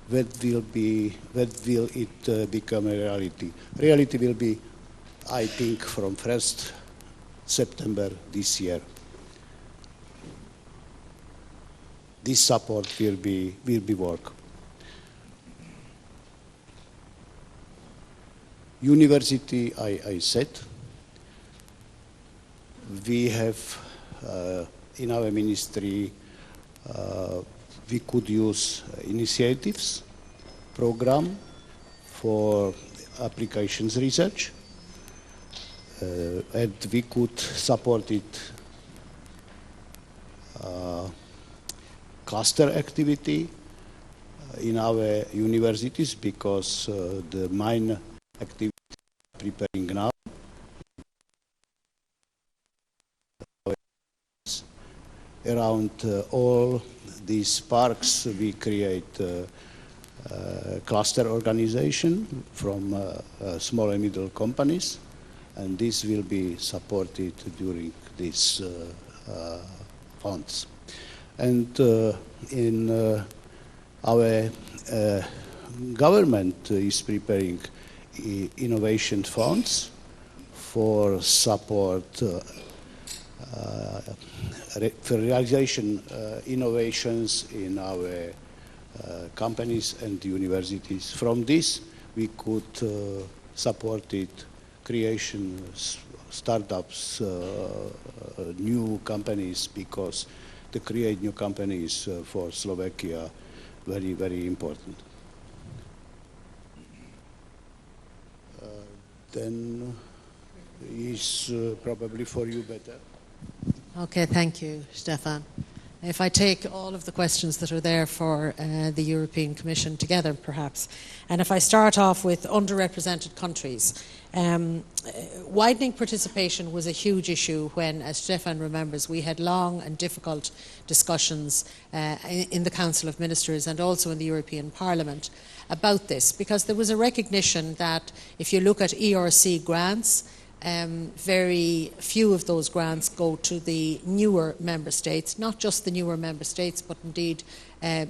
When will it become a reality? Reality will be, I think, from 1st September this year. This support will be work. University, I said, we have in our ministry, we could use initiatives program for applications research, and we could support it cluster activity in our universities, because the main activity preparing now around all these parks. We create cluster organization from small and middle companies, and this will be supported during these funds. And in our government is preparing innovation funds for support for realization innovations in our companies and universities. From this, we could support it, creation, startups, new companies, because to create new companies for Slovakia, very, very important. Then is probably for you better. Okay, thank you, Stefan. If I take all of the questions that are there for the European Commission together, perhaps, and if I start off with underrepresented countries, widening participation was a huge issue when, as Stefan remembers, we had long and difficult discussions in the Council of Ministers and also in the European Parliament about this, because there was a recognition that if you look at ERC grants, very few of those grants go to the newer member states, not just the newer member states, but indeed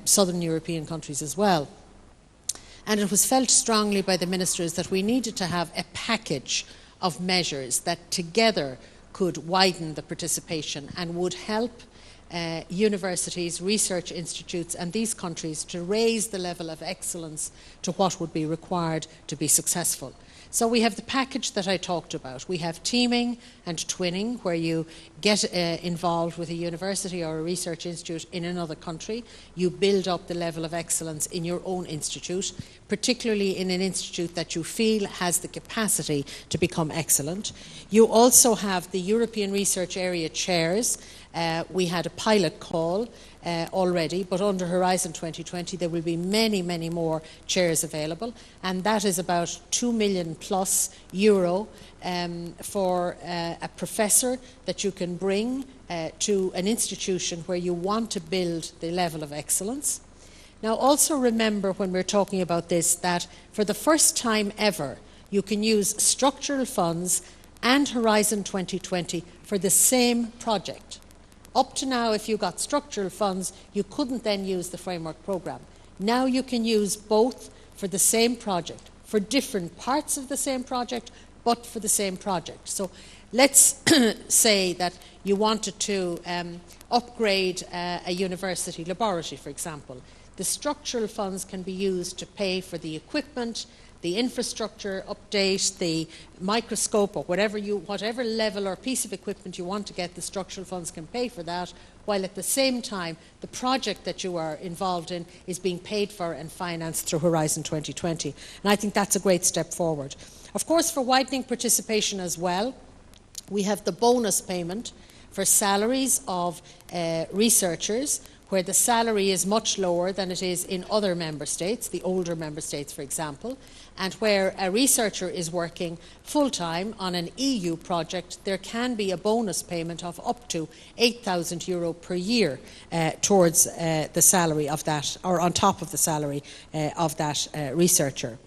southern European countries as well. And it was felt strongly by the ministers that we needed to have a package of measures that together could widen the participation and would help universities, research institutes and these countries to raise the level of excellence to what would be required to be successful. So we have the package that I talked about. We have teaming and twinning, where you get involved with a university or a research institute in another country. You build up the level of excellence in your own institute, particularly in an institute that you feel has the capacity to become excellent. You also have the European Research Area chairs. We had a pilot call already, but under Horizon 2020 there will be many, many more chairs available, and that is about €2 million plus for a professor that you can bring to an institution where you want to build the level of excellence. Now also remember, when we're talking about this, that for the first time ever you can use structural funds and Horizon 2020 for the same project. Up to now, if you got structural funds, you couldn't then use the framework programme. Now you can use both for the same project, for different parts of the same project, but for the same project. So let's say that you wanted to upgrade a university laboratory, for example. The structural funds can be used to pay for the equipment, the infrastructure update, the microscope, or whatever level or piece of equipment you want to get, the structural funds can pay for that, while at the same time the project that you are involved in is being paid for and financed through Horizon 2020. And I think that's a great step forward. Of course, for widening participation as well, we have the bonus payment for salaries of researchers, where the salary is much lower than it is in other member states, the older member states, for example, and where a researcher is working full-time on an EU project, there can be a bonus payment of up to €8,000 per year towards the salary of that, or on top of the salary of that researcher.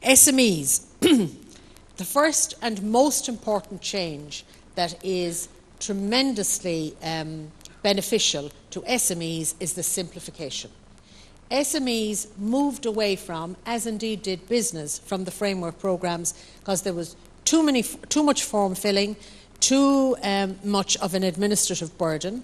SMEs, the first and most important change that is tremendously beneficial to SMEs is the simplification. SMEs moved away from, as indeed did business, from the framework programmes because there was too much form filling, too much of an administrative burden.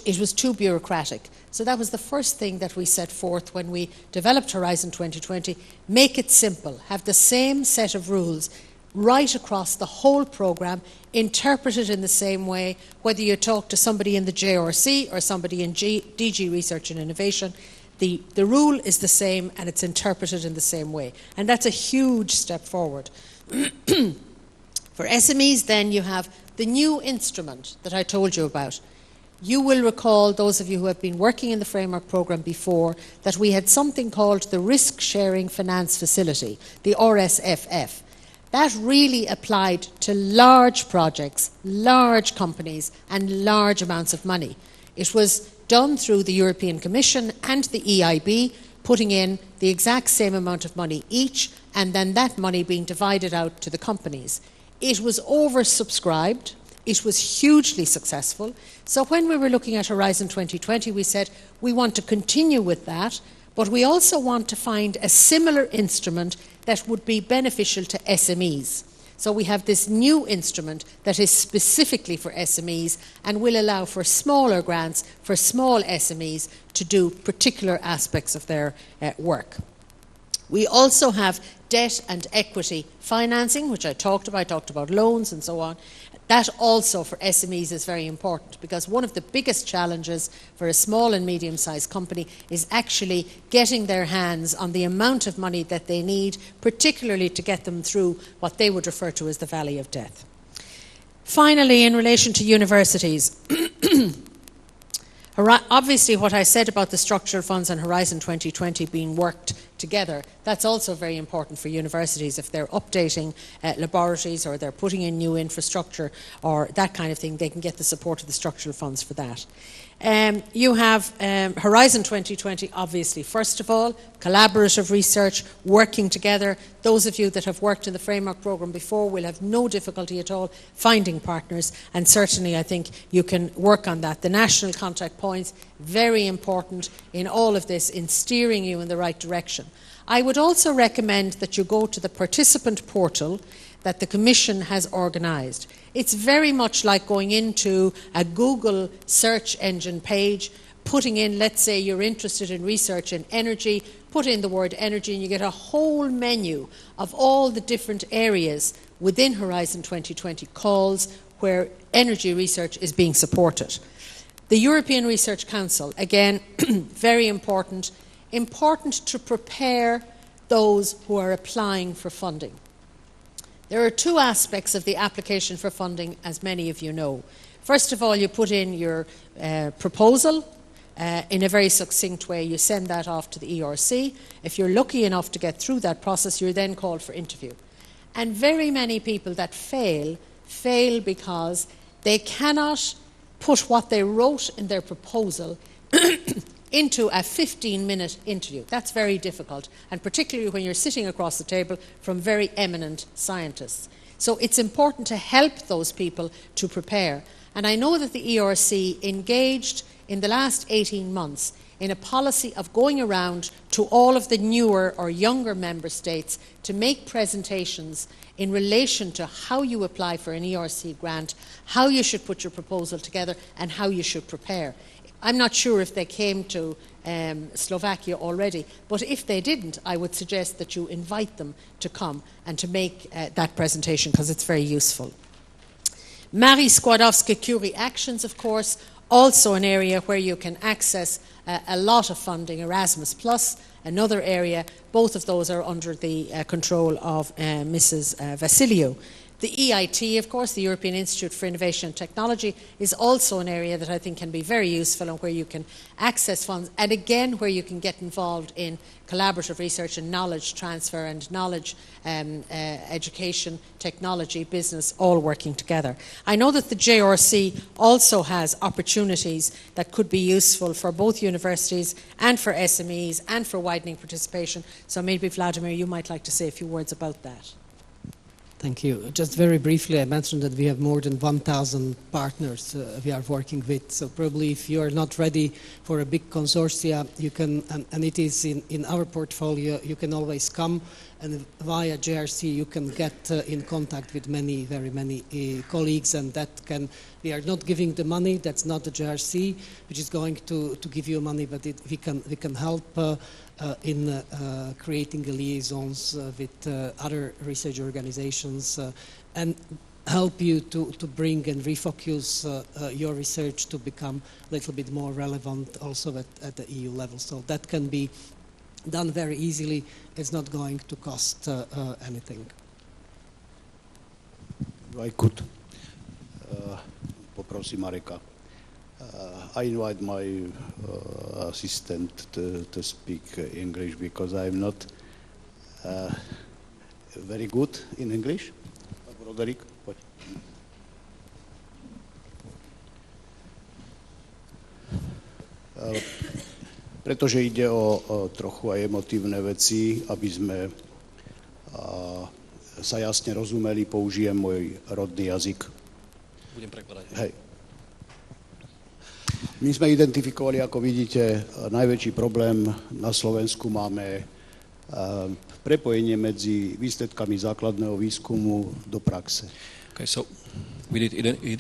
It was too bureaucratic. So that was the first thing that we set forth when we developed Horizon 2020. Make it simple. Have the same set of rules right across the whole programme, interpreted in the same way, whether you talk to somebody in the JRC or somebody in DG Research and Innovation, the rule is the same and it's interpreted in the same way. And that's a huge step forward. For SMEs then you have the new instrument that I told you about. You will recall, those of you who have been working in the framework programme before, that we had something called the Risk Sharing Finance Facility, the RSFF. That really applied to large projects, large companies and large amounts of money. It was done through the European Commission and the EIB, putting in the exact same amount of money each, and then that money being divided out to the companies. It was oversubscribed. It was hugely successful. So when we were looking at Horizon 2020, we said we want to continue with that, but we also want to find a similar instrument that would be beneficial to SMEs. So we have this new instrument that is specifically for SMEs and will allow for smaller grants for small SMEs to do particular aspects of their work. We also have debt and equity financing, which I talked about loans and so on. That also for SMEs is very important because one of the biggest challenges for a small and medium-sized company is actually getting their hands on the amount of money that they need, particularly to get them through what they would refer to as the valley of death. Finally, in relation to universities, obviously what I said about the structural funds and Horizon 2020 being worked together, that's also very important for universities. If they're updating laboratories or they're putting in new infrastructure or that kind of thing, they can get the support of the structural funds for that. You have Horizon 2020, obviously, first of all, collaborative research, working together. Those of you that have worked in the framework programme before will have no difficulty at all finding partners, and certainly I think you can work on that. The national contact points, very important in all of this, in steering you in the right direction. I would also recommend that you go to the participant portal that the Commission has organised. It's very much like going into a Google search engine page, putting in, let's say you're interested in research in energy, put in the word energy and you get a whole menu of all the different areas within Horizon 2020 calls where energy research is being supported. The European Research Council, again, very important to prepare those who are applying for funding. There are two aspects of the application for funding, as many of you know. First of all, you put in your proposal in a very succinct way. You send that off to the ERC. If you're lucky enough to get through that process, you're then called for interview. And very many people that fail because they cannot put what they wrote in their proposal into a 15-minute interview. That's very difficult, and particularly when you're sitting across the table from very eminent scientists. So it's important to help those people to prepare. And I know that the ERC engaged in the last 18 months in a policy of going around to all of the newer or younger member states to make presentations in relation to how you apply for an ERC grant, how you should put your proposal together, and how you should prepare. I'm not sure if they came to Slovakia already, but if they didn't, I would suggest that you invite them to come and to make that presentation because it's very useful. Marie Skłodowska-Curie actions, of course, also an area where you can access a lot of funding. Erasmus+, another area. Both of those are under the control of Mrs. Vassiliou. The EIT, of course, the European Institute for Innovation and Technology, is also an area that I think can be very useful and where you can access funds, and again where you can get involved in collaborative research and knowledge transfer and knowledge education, technology, business, all working together. I know that the JRC also has opportunities that could be useful for both universities and for SMEs and for widening participation. So maybe, Vladimir, you might like to say a few words about that. Thank you. Just very briefly, I mentioned that we have more than 1,000 partners we are working with. So probably if you are not ready for a big consortia, you can, and it is in our portfolio, you can always come, and via JRC you can get in contact with very many colleagues, and that can, we are not giving the money, that's not the JRC which is going to give you money, but we can help in creating liaisons with other research organizations and help you to bring and refocus your research to become a little bit more relevant also at the EU level. So that can be done very easily. It's not going to cost anything. I could poprosím Mareka. I invite my assistant to speak English because I'm not very good in English. Roderick, what? Pretože ide o trochu aj emotívne veci, aby sme sa jasne rozumeli, použijem môj rodný jazyk. Budem prekladať. Hej. My sme identifikovali, ako vidíte, najväčší problém na Slovensku máme prepojenie medzi výsledkami základného výskumu do praxe. Okay, so we did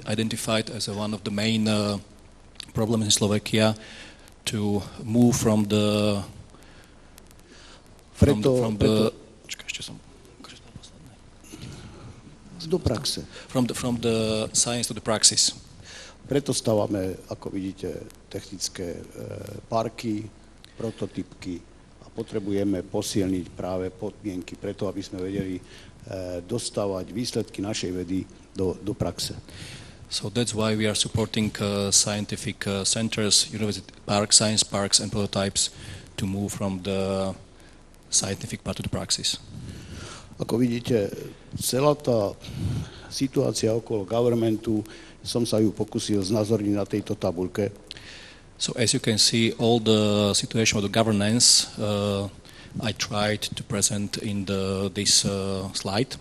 identified as one of the main problems in Slovakia to move from the do praxe. From the science to the praxis. Preto stávame, ako vidíte, technické parky, prototypky a potrebujeme posilniť práve podmienky preto, aby sme vedeli dostávať výsledky našej vedy do praxe. So that's why we are supporting scientific centers, university parks, science parks and prototypes to move from the scientific part to the praxis. Ako vidíte, celá tá situácia okolo governmentu, som sa ju pokusil znázorniť na tejto tabuľke. So as you can see, all the situation of the governance I tried to present in this slide.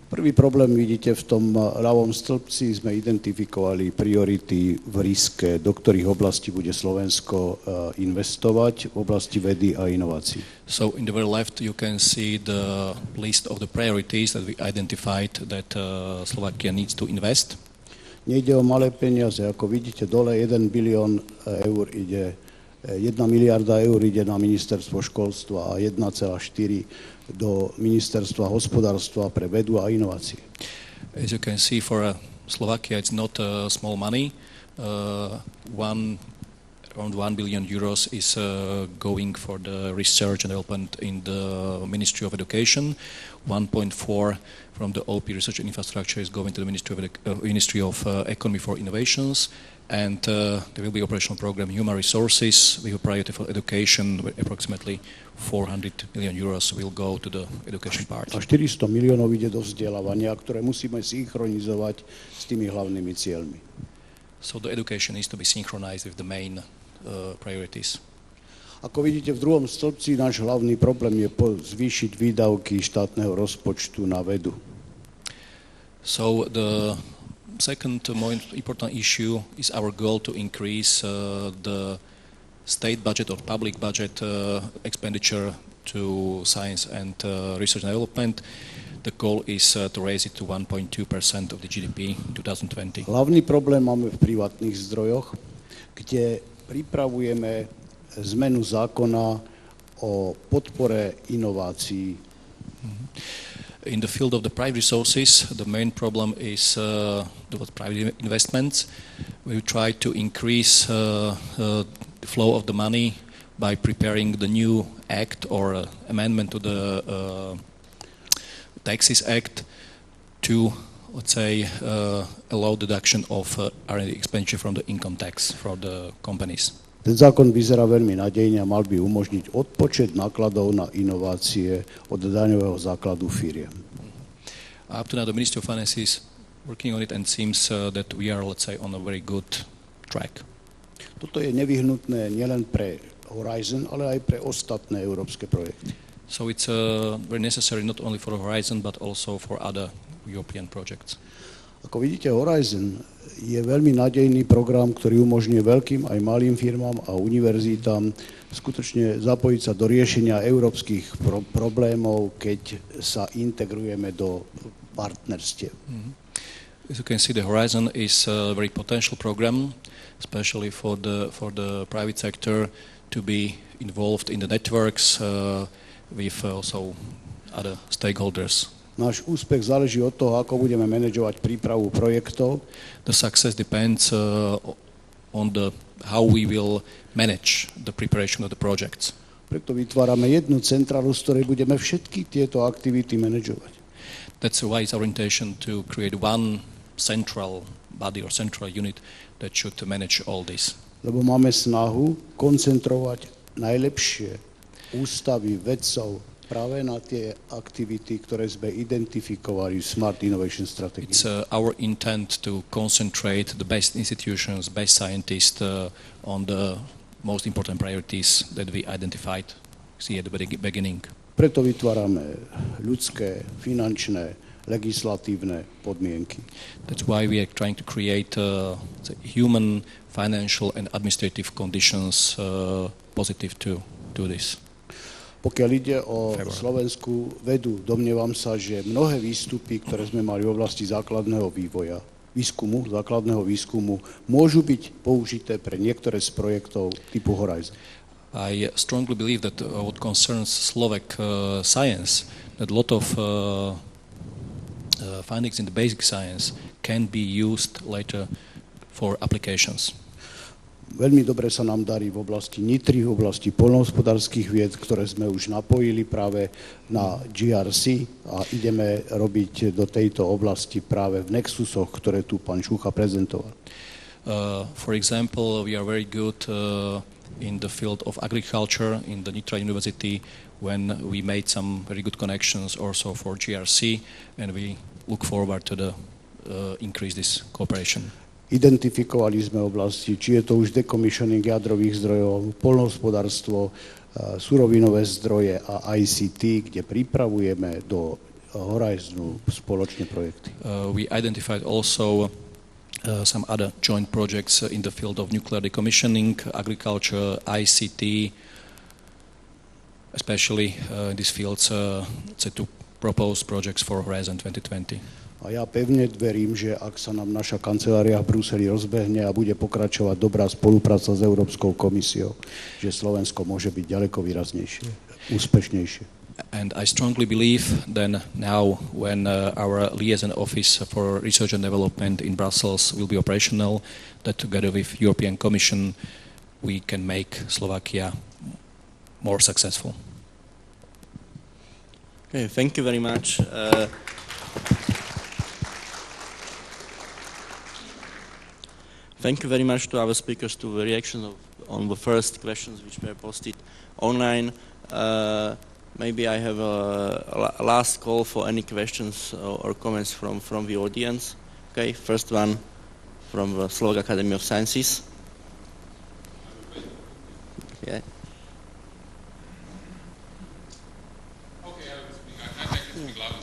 Prvý problém vidíte v tom ľavom stĺpci, sme identifikovali priority v riske, do ktorých oblastí bude Slovensko investovať v oblasti vedy a inovácií. So in the very left you can see the list of the priorities that we identified that Slovakia needs to invest. Nejde o malé peniaze, ako vidíte dole 1 bilión eur ide, 1 miliarda eur ide na ministerstvo školstva a 1,4 do ministerstva hospodárstva pre vedu a inovácie. As you can see, for Slovakia it's not small money. Around 1 billion euros is going for the research and development in the Ministry of Education. 1.4 from the OP Research and Infrastructure is going to the Ministry of Economy for Innovations, and there will be operational program Human Resources with a priority for education. Approximately 400 million euros will go to the education part. A 400 miliónov ide do vzdelávania, ktoré musíme synchronizovať s tými hlavnými cieľmi. So the education needs to be synchronized with the main priorities. Ako vidíte, v druhom stĺpci náš hlavný problém je zvýšiť výdavky štátneho rozpočtu na vedu. So the second more important issue is our goal to increase the state budget or public budget expenditure to science and research and development. The goal is to raise it to 1.2% of the GDP in 2020. Hlavný problém máme v privátnych zdrojoch, kde pripravujeme zmenu zákona o podpore inovácií. In the field of the private resources, the main problem is the private investments. We try to increase the flow of the money by preparing the new act or amendment to the Taxes Act to, let's say, allow deduction of R&D expenditure from the income tax for the companies. Ten zákon vyzerá veľmi nádejne a mal by umožniť odpočet nákladov na inovácie od daňového základu firiem. Up to now, the Ministry of Finance is working on it and seems that we are, let's say, on a very good track. Toto je nevyhnutné nielen pre Horizon, ale aj pre ostatné európske projekty. So it's very necessary not only for Horizon, but also for other European projects. Ako vidíte, Horizon je veľmi nádejný program, ktorý umožňuje veľkým aj malým firmám a univerzitám skutočne zapojiť sa do riešenia európskych problémov, keď sa integrujeme do partnerstiev. As you can see, the Horizon is a very potential program, especially for the private sector to be involved in the networks with also other stakeholders. Náš úspech záleží od toho, ako budeme manažovať prípravu projektov. The success depends on how we will manage the preparation of the projects. Preto vytvárame jednu centrálu, z ktorej budeme všetky tieto aktivity manažovať. That's why it's our intention to create one central body or central unit that should manage all this. Lebo máme snahu koncentrovať najlepšie ústavy vedcov práve na tie aktivity, ktoré sme identifikovali v Smart Innovation Strategy. It's our intent to concentrate the best institutions, best scientists on the most important priorities that we identified at the beginning. Preto vytvárame ľudské, finančné, legislatívne podmienky. That's why we are trying to create human, financial and administrative conditions positive to this. Pokiaľ ide o slovenskú vedu, domnievam sa, že mnohé výstupy, ktoré sme mali v oblasti základného výskumu, môžu byť použité pre niektoré z projektov typu Horizon. I strongly believe that what concerns Slovak science, that a lot of findings in the basic science can be used later for applications. Veľmi dobre sa nám darí v oblasti nitry, v oblasti poľnohospodárskych vied, ktoré sme už napojili práve na GRC a ideme robiť do tejto oblasti práve v nexusoch, ktoré tu pán Šucha prezentoval. For example, we are very good in the field of agriculture in the Nitra University when we made some very good connections also for GRC and we look forward to increase this cooperation. Identifikovali sme oblasti, či je to už decommissioning jadrových zdrojov, poľnohospodárstvo, surovinové zdroje a ICT, kde pripravujeme do Horizonu spoločne projekty. We identified also some other joint projects in the field of nuclear decommissioning, agriculture, ICT, especially in these fields to propose projects for Horizon 2020. A ja pevne verím, že ak sa nám naša kancelária v Bruseli rozbehne a bude pokračovať dobrá spolupráca s Európskou komisiou, že Slovensko môže byť ďaleko výraznejšie, úspešnejšie. And I strongly believe then now when our liaison office for research and development in Brussels will be operational, that together with European Commission we can make Slovakia more successful. Okay, thank you very much. Thank you very much to our speakers to the reaction on the first questions which were posted online. Maybe I have a last call for any questions or comments from the audience. Okay, first one from the Slovak Academy of Sciences. Yeah. Okay, I will speak. I can speak loud.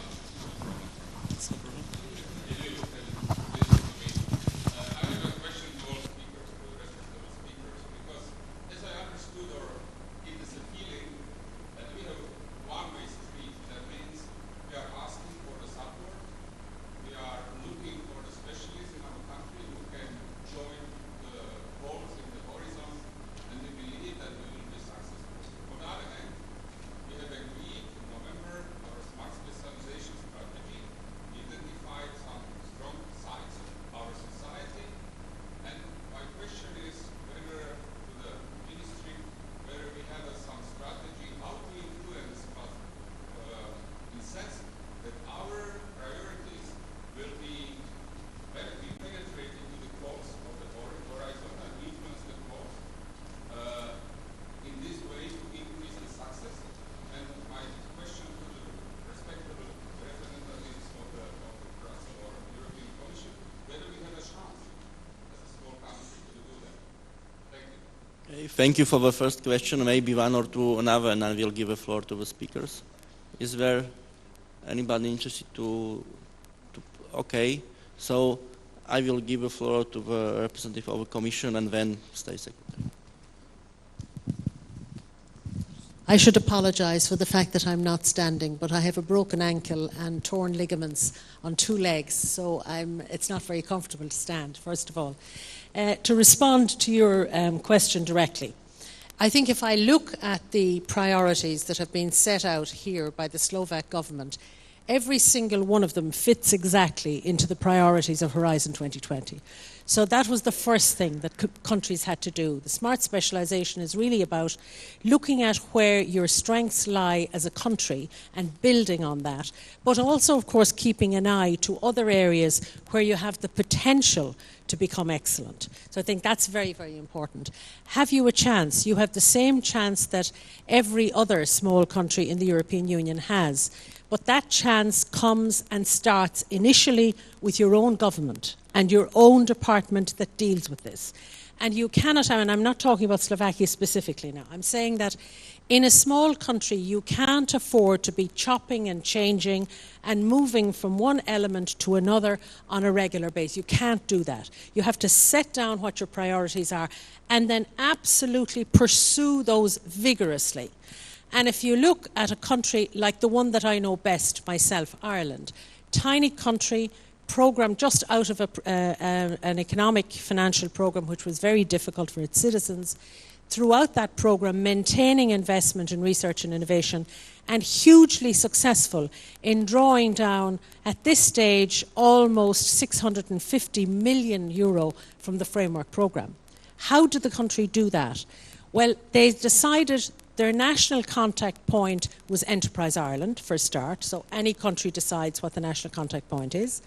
Thank you for the first question. Maybe one or two another, and I will give the floor to the speakers. Is there anybody interested to okay, so I will give the floor to the representative of the Commission and then State Secretary. I should apologise for the fact that I'm not standing, but I have a broken ankle and torn ligaments on 2 legs, so it's not very comfortable to stand, first of all. To respond to your question directly, I think if I look at the priorities that have been set out here by the Slovak government, every single one of them fits exactly into the priorities of Horizon 2020. So that was the first thing that countries had to do. The smart specialisation is really about looking at where your strengths lie as a country and building on that, but also, of course, keeping an eye to other areas where you have the potential to become excellent. So I think that's very, very important. Have you a chance? You have the same chance that every other small country in the European Union has. But that chance comes and starts initially with your own government and your own department that deals with this. And you cannot, and I'm not talking about Slovakia specifically now, I'm saying that in a small country you can't afford to be chopping and changing and moving from one element to another on a regular basis. You can't do that. You have to set down what your priorities are and then absolutely pursue those vigorously. And if you look at a country like the one that I know best myself, Ireland, tiny country, programme just out of an economic financial programme which was very difficult for its citizens, throughout that programme maintaining investment in research and innovation and hugely successful in drawing down, at this stage, almost €650 million from the framework programme. How did the country do that? Well, they decided their national contact point was Enterprise Ireland, for a start, so any country decides what the national contact point is.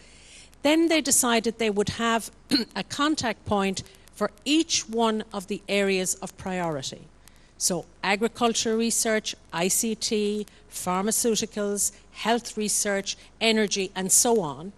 Then they decided they would have a contact point for each one of the areas of priority. So agriculture research, ICT, pharmaceuticals, health research, energy, and so on.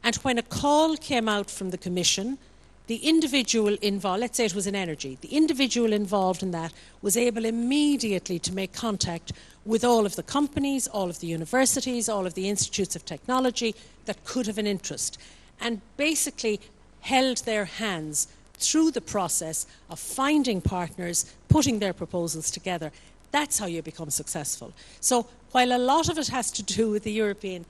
And when a call came out from the Commission, the individual involved, let's say it was in energy, the individual involved in that was able immediately to make contact with all of the companies, all of the universities, all of the institutes of technology that could have an interest, and basically held their hands through the process of finding partners, putting their proposals together. That's how you become successful. So while a lot of it has to do with the European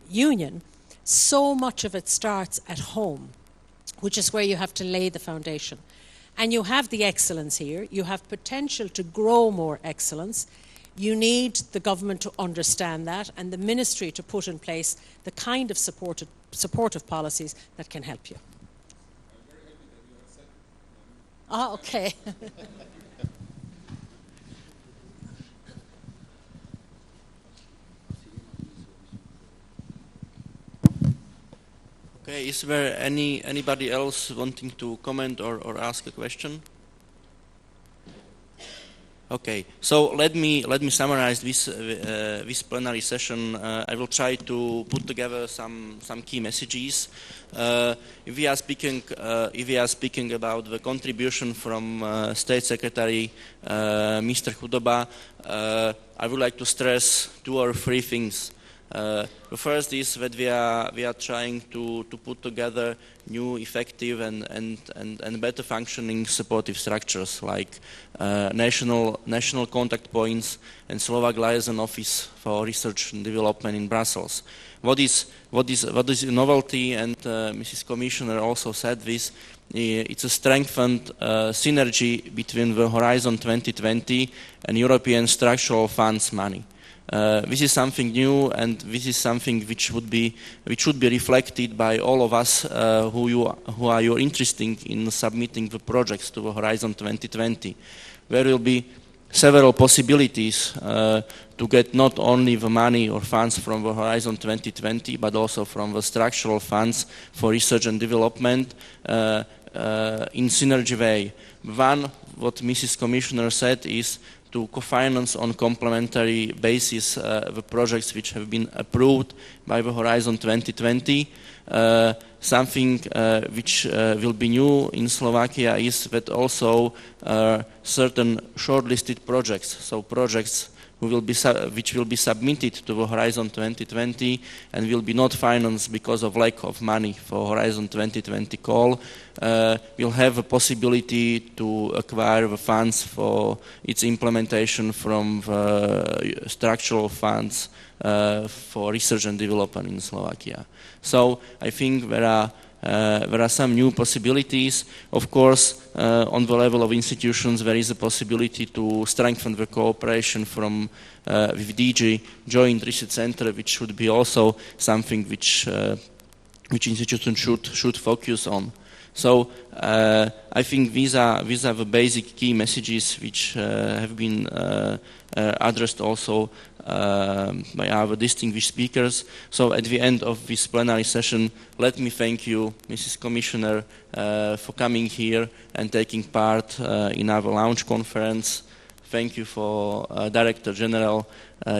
Union, so much of it starts at home, which is where you have to lay the foundation. And you have the excellence here. You have potential to grow more excellence. You need the government to understand that and the ministry to put in place the kind of supportive policies that can help you. Oh, okay. Okay, is there anybody else wanting to comment or ask a question? Okay, so let me summarize this plenary session. I will try to put together some key messages. If we are speaking about the contribution from State Secretary Mr. Chudoba, I would like to stress 2 or 3 things. The first is that we are trying to put together new, effective and better functioning supportive structures like national contact points and Slovak liaison office for research and development in Brussels. What is a novelty, and Mrs. Commissioner also said this, it's a strengthened synergy between the Horizon 2020 and European structural funds money. This is something new, and this is something which should be reflected by all of us who are interested in submitting the projects to the Horizon 2020. There will be several possibilities to get not only the money or funds from the Horizon 2020, but also from the structural funds for research and development in synergy way. One, what Mrs. Commissioner said, is to co-finance on complementary basis the projects which have been approved by the Horizon 2020. Something which will be new in Slovakia is that also certain shortlisted projects, so projects which will be submitted to the Horizon 2020 and will be not financed because of lack of money for Horizon 2020 call, will have a possibility to acquire the funds for its implementation from the structural funds for research and development in Slovakia. So I think there are some new possibilities. Of course, on the level of institutions, there is a possibility to strengthen the cooperation from with DG Joint Research Center, which should be also something which institutions should focus on. So I think these are the basic key messages which have been addressed also by our distinguished speakers. So at the end of this plenary session, let me thank you, Mrs. Commissioner, for coming here and taking part in our launch conference. Thank you for Director General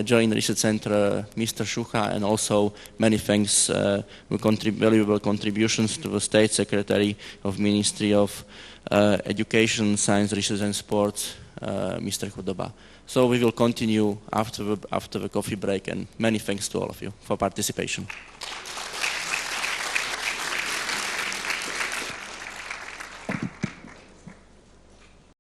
Joint Research Center, Mr. Shucha, and also many thanks for valuable contributions to the State Secretary of Ministry of Education, Science, Research and Sports, Mr. Chudoba. So we will continue after the coffee break, and many thanks to all of you for participation.